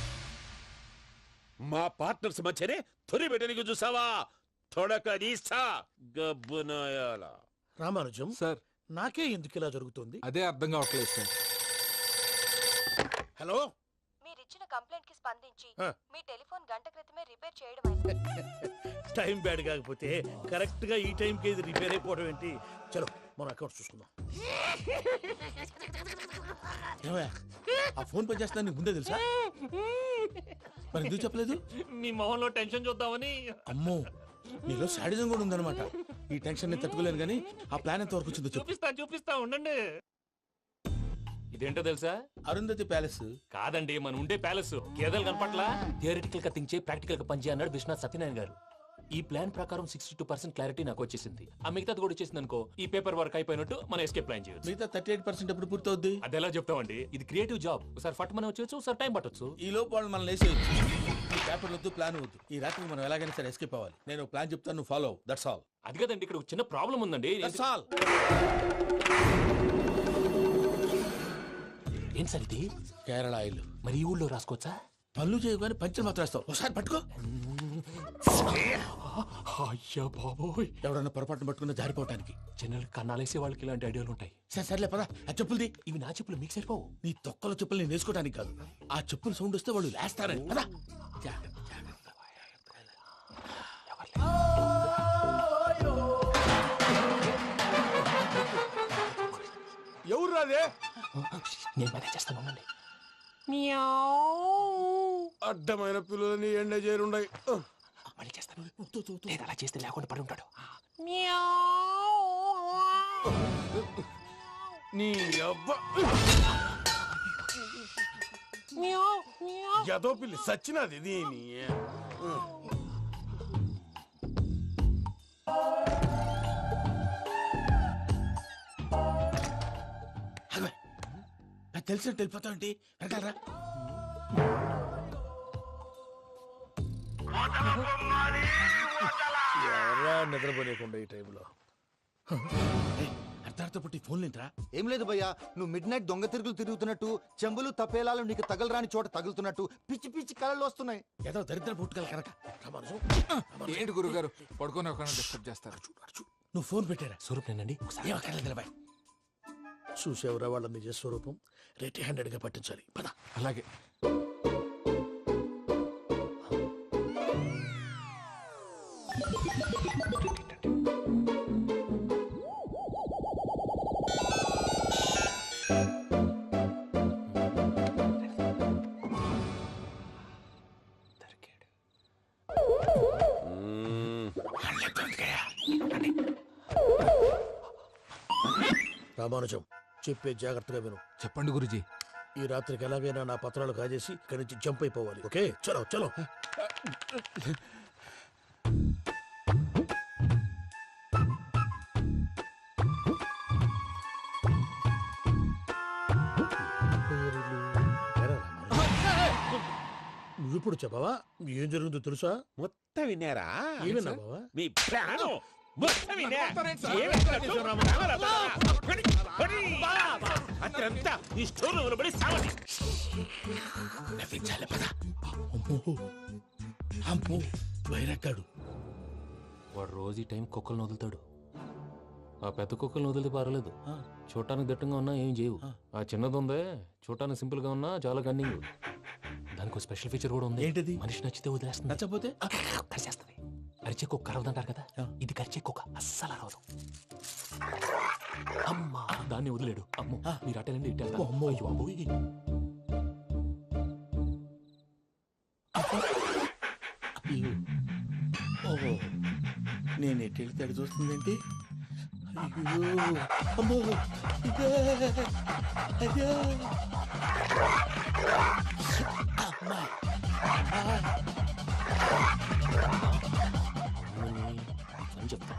మా పార్ట్నర్స్ మధ్యనే తొలి పెట్టడానికి చూసావా? తొడక నీస్తా గబ్బునాయాల. రామానుజం సార్, నాకే ఎందుకు ఇలా జరుగుతుంది? అదే అర్థం కావట్లేదు సార్. హలో, మీరిచ్చిన కంప్లైంట్ కి స్పందించి ఆ. మీ టెలిఫోన్ గంట క్రితమే రిపేర్ చేయడం టైం బ్యాడ్ కాకపోతే కరెక్ట్ గా ఈ టైం కి ఇది రిపేర్ అయిపోవడం ఏంటి? చలో మన అకౌంట్ చూసుకుందాం. ఏమయ్యా, ఆ ఫోన్ పని చేస్తున్నా నీకు ముందే తెలుసా? మరి ఎందుకు చెప్పలేదు? మీ మొహంలో టెన్షన్ చూద్దామని. అమ్మో, నీలో శాడిజం కూడా ఉందన్నమాట. ఈ టెన్షన్ ని తట్టుకోలేను కానీ ఆ ప్లాన్ ఎంత వరకు వచ్చిందో చెప్పు. చూపిస్తా ఉండండి. ఇదేంటో తెలుసా? అరుంధతి ప్యాలెస్ కాదండి, మన ఉండే ప్యాలెస్. గేదెలు కనపట్లా? థియరిటికల్ గా థింక్ చేయి, ప్రాక్టికల్ గా పనిచేయ అన్నాడు విశ్వనాథ్ సత్యనారాయణ గారు. ఈ ప్లాన్ ప్రకారం 62% క్లారిటీ నాకు వచ్చేసింది. ఆ మిగతాది కూడా వచ్చేసింది అనుకో, ఈ పేపర్ వర్క్ అయిపోయినట్టు మనం ఎస్కేప్ ప్లాన్ చేయొచ్చు. మిగతా 38% ఎప్పుడు పూర్తవుద్ది? అది ఎలా చెప్తామండి? ఇది క్రియేటివ్ జాబ్. ఒకసారి ఫట్ మనం వచ్చేచ్చు, ఒకసారి టైం పట్టొచ్చు. ఈ లోపు వాళ్ళు మనం లేసేయచ్చు. ఈ పేపర్ వద్దు, ప్లాన్ వద్దు. ఈ రాత్రికి మనం ఎలాగైనా సరే ఎస్కేప్ అవ్వాలి. నేను ప్లాన్ చెప్తాను, నువ్వు ఫాలో. That's all. అది కదండి, ఇక్కడ ఒక చిన్న ప్రాబ్లం ఉందండి. That's all. ఏం సార్ ఇది? కేరళ ఆయిల్. మరి ఈ ఊళ్ళో రాసుకోవచ్చా? పనులు చేయగానే పంచర్ మాత్రం వేస్తావు. ఒకసారి పట్టుకో. అయ్యా బాబోయ్, ఎవడన్నా పొరపాటున పట్టుకున్న జారిపోవటానికి. జనరల్ కన్నాలేసే వాళ్ళకి ఇలాంటి ఐడియాలు ఉంటాయి. సర్లే పదా, ఆ చెప్పులది. ఇవి నా చెప్పులు, మీకు సరిపోవు. నీ తొక్కల చెప్పులు నేను వేసుకోవడానికి కాదు, ఆ చెప్పులు సౌండ్ వస్తే వాళ్ళు లేస్తారని. పదా. ఎవరు రాదే? నేను మేనేజ్ చేస్తాను, ఉండండి. అడ్డమైన పిల్లలని ఎండ చేరుండయి. మళ్ళీ చేస్తాను. లేదు, అలా చేస్తే లేకుండా పడి ఉంటాడు. నీ అబ్బా ఎదో పిల్లి సచ్చినది దీని. నాకు తెలిసినట్టు వెళ్ళిపోతావంటి. వెనకాలరా. ఎవరా నిద్రపోలేకుండా ఈ టైంలో? అర్ధార్థ పుట్టి ఫోన్ లేంట్రా. ఏం లేదు భయ్యా, నువ్వు మిడ్ నైట్ దొంగ తిరుగులు తిరుగుతున్నట్టు, చెంబులు తపేలాలు నీకు తగలరాని చోట తగులుతున్నట్టు పిచ్చి పిచ్చి కళలు వస్తున్నాయి. ఏదో దరిద్ర పుట్టుకల కనుక. ఏంటి గురుగారు పడుకొని ఒక డిస్టర్బ్ చేస్తారు? నువ్వు ఫోన్ పెట్టారా? స్వరూప్ నేనండి. ఏమక్కర్లేదు. చూసేవరా వాళ్ళ నిజ స్వరూపం. రెట్టి హ్యాండెడ్ గా పట్టించాలి. పద. అలాగే. రామానుజం, చెప్పే జాగ్రత్తగా విను. చెప్పండి గురుజీ. ఈ రాత్రికి ఎలాగైనా నా పత్రాలు కాజేసి ఇక్కడి నుంచి జంప్ అయిపోవాలి. ఓకే, చలో చలో. పేరులు ఇప్పుడు చెప్పవా ఏం జరుగుతుందో తెలుసా? మొత్తం విన్నారా? ఏమన్నా బావా? మీ ప్లాను మొత్తం విన్నా. అత్రంతా ఈ స్టోర్ రూమ్ లో పడి సావండి. నవ్వించాలి పద. అమ్మో అమ్మో వైరక్కాడు. వాడు రోజు ఈ టైం కుక్కలను వదులుతాడు. ఆ పెద్ద కుక్కలను వదిలితే పర్లేదు, చూడటానికి దట్టంగా ఉన్నా ఏం చేయవు. ఆ చిన్నది ఉందే చూడటానికి సింపుల్ గా ఉన్నా చాలా గన్నింగ్. దానికి స్పెషల్ ఫీచర్ కూడా ఉంది. ఏంటిది? మనిషి నచ్చితే వదిలేస్తుంది, నచ్చపోతే కరిచేస్తుంది. అరిచే కుక్క అరవదంటారు కదా, ఇది కరిచే కుక్క అస్సలు అరవదు. అమ్మా దాన్ని వదిలేడు. అమ్మో మీరు అటెండి ఇటు వెళ్తారు. అమ్మో అయ్యో అబ్బోయ్. ఓహో నేను ఎటు వెళ్తాడు చూస్తుందేంటి? అయ్యో అమ్మో ఇదే అయ్యో అమ్మా అని చెప్తా.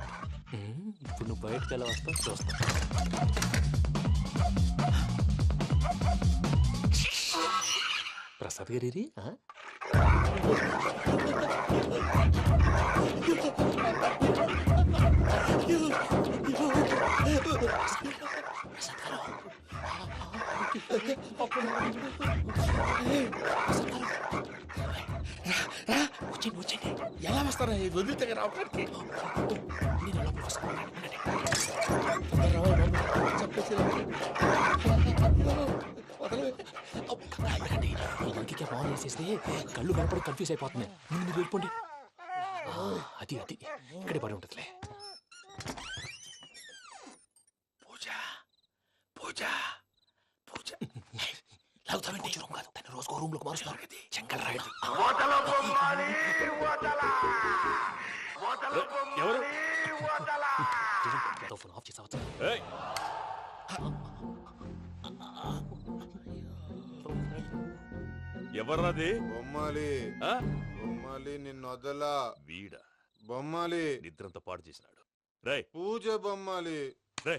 ఇప్పుడు నువ్వు బయటకు ఎలా వస్తావు చూస్తా. ప్రసాద్ గారి ఎలా వస్తారా వదిలితే రావడానికి? ఇంకే బాగా వేసేస్తే కళ్ళు కనపడి కన్ఫ్యూజ్ అయిపోతున్నాయి. ముందు మీరు వెళ్ళిపోండి. అది అది ఇక్కడే పడి ఉంటుందిలే. పూజ పూజ పూజ లాగుతామంటే రూమ్ కాదు, తన రోజుకో రూమ్ లోకి మారుస్తున్నారు కదా. శంకర్ రాయుడు ఎవరు? ఫోన్ ఆఫ్ చేసావచ్చు. ఎవర్రాది? బొమ్మాలి బొమ్మాలి నిన్ను వదలా. వీడా బొమ్మాలి నిద్రంతా పాడు చేసినాడు. రే పూజ బొమ్మాలి. రే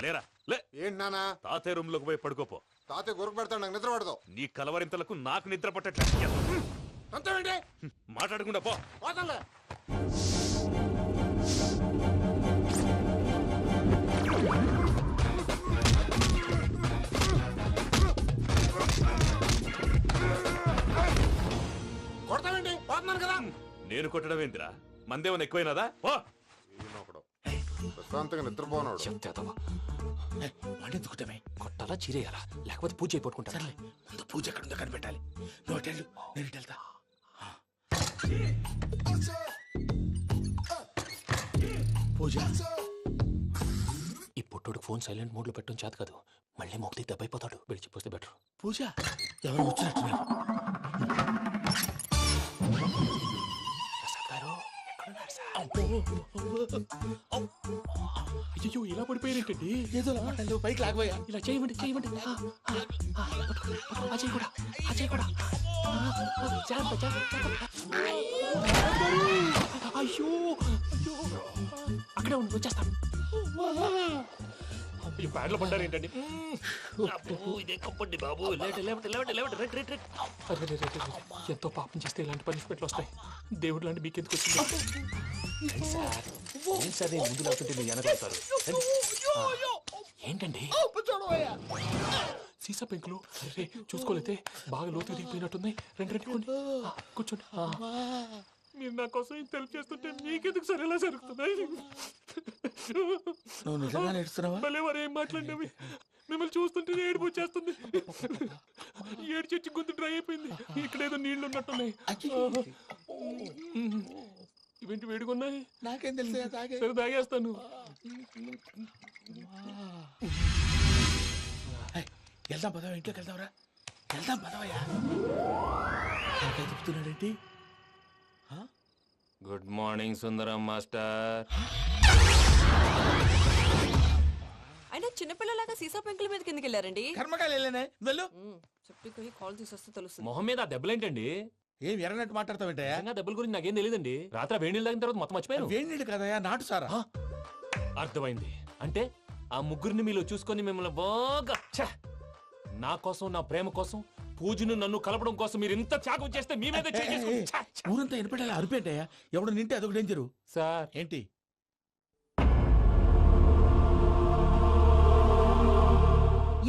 లేరా లే. ఏంటి నానా? తాతయ్య రూమ్ లోకి పోయి పడుకోపో. తాతయ్య గురకు పెడతాడు, నాకు నిద్ర పడదు. నీ కలవరింతలకు నాకు నిద్ర పట్టట్లేదు. అంతేంటి మాట్లాడకుండా పో. పోతాంలే. కొడతావేంటి? పోతున్నాను కదా. నేను కొట్టడం ఏంటిరా? మందేమన్నా ఎక్కువైనదా? పో. ప్రశాంతంగా నిద్రపోనాడు. వాడెందుకుంటామే? కొట్టాలా చీరేయాలా లేకపోతే పూజ అయిపోట్టుకుంటా. సర్లే ముందు పూజ ఎక్కడ ఉందో కనిపెట్టాలి. నువ్వు అటెళ్ళు, నేను ఇటు వెళ్తా. పూజ ఈ పుట్టోడు ఫోన్ సైలెంట్ మోడ్ లో పెట్టడం చేత కాదు, మళ్ళీ మొక్కి దెబ్బైపోతాడు. విడిచిపోతే బెటర్. పూజ ఎవరు వచ్చినట్టున్నారు? ప్రసాద్ గారు ఎక్కడున్నారు సార్? అయ్యో ఇలా పడిపోయారేంటండి? ఏదో మాట్లాడలేవు, పైకి లాగబోయా. ఇలా చేయమండి చేయమండి. అజయ్ కూడా అజయ్ కూడా అయ్యో అక్కడే ఉండి వచ్చేస్తాను. ఈ బ్యాడ్లో పడ్డారు ఏంటండి? ఇదే కప్పండి బాబు. ఎంతో పాపం చేస్తే ఇలాంటి పనిష్మెంట్లు వస్తాయి. దేవుడు లాంటి మీకు ఎందుకు వచ్చింది సార్? ముందు లేకుంటే మీరు వెనకాడతారు. ఏంటండి సీసా పెంకులు? చూసుకోలేతే బాగా లోతు దిగిపోయినట్టున్నాయి. రెండు కూర్చోండి. మీరు నా కోసం ఇంత హెల్ప్ చేస్తుంటే మీకెందుకు సరే ఎలా జరుగుతున్నాయి? నువ్వు నిజంగా నేర్చుతున్నావా? భలే వారు ఏం మాట్లాడినవి. మిమ్మల్ని చూస్తుంటే ఏడుపు వచ్చేస్తుంది. ఏడు చెట్టు గొంతు డ్రై అయిపోయింది. ఇక్కడ ఏదో నీళ్లు ఉన్నట్టున్నాయి. ఇవేంటి వేడుకున్నాయి? నాకేం తెలుసు, సరే తాగేస్తాను. వెళ్దాం పదవా, ఇంట్లోకి వెళ్దాంరా. వెళ్దాం పదవయ్యా. చెప్తున్నాడేంటి? గుడ్ మార్నింగ్ సుందరం మాస్టర్. అయినా చిన్నపిల్లలాగా సీసా పెంకుల మీద కిందకి వెళ్ళారండి. కర్మకాయలు వెళ్ళానే వెళ్ళు. చెప్పి కాల్ తీసొస్తే తెలుస్తుంది. మొహం మీద ఆ దెబ్బలేంటండి? ఏం ఎర్రనట్టు మాట్లాడతావేంటయ్యా? దెబ్బల గురించి నాకేం తెలియదండి. రాత్రి వేడి నీళ్ళు తాగిన తర్వాత మొత్తం మర్చిపోయాను. వేడి నీళ్ళు కదయ్యా, నాటు సారా. అర్థమైంది. అంటే ఆ ముగ్గురిని మీలో చూసుకొని మిమ్మల్ని బాగా నా కోసం నా ప్రేమ కోసం పూజను నన్ను కలపడం కోసం మీరు ఇంత త్యాగం చేస్తే మీ మీద ఊరంతా వినపడేలా అరిపేంటయ్యా ఎవడు నింటే అదొక డేంజరు సార్. ఏంటి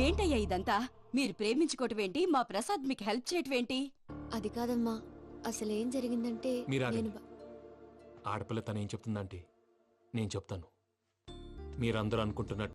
ఏంటయ్యా ఇదంతా? మీరు ప్రేమించుకోవటం ఏంటి? మా ప్రసాద్ మీకు హెల్ప్ చేయటం ఏంటి? అది కాదమ్మా, అసలు ఏం జరిగిందంటే మీరు నేను ఆడపిల్ల తనేం చెప్తుందంటే నేను చెప్తాను. మీరందరూ అనుకుంటున్నట్టు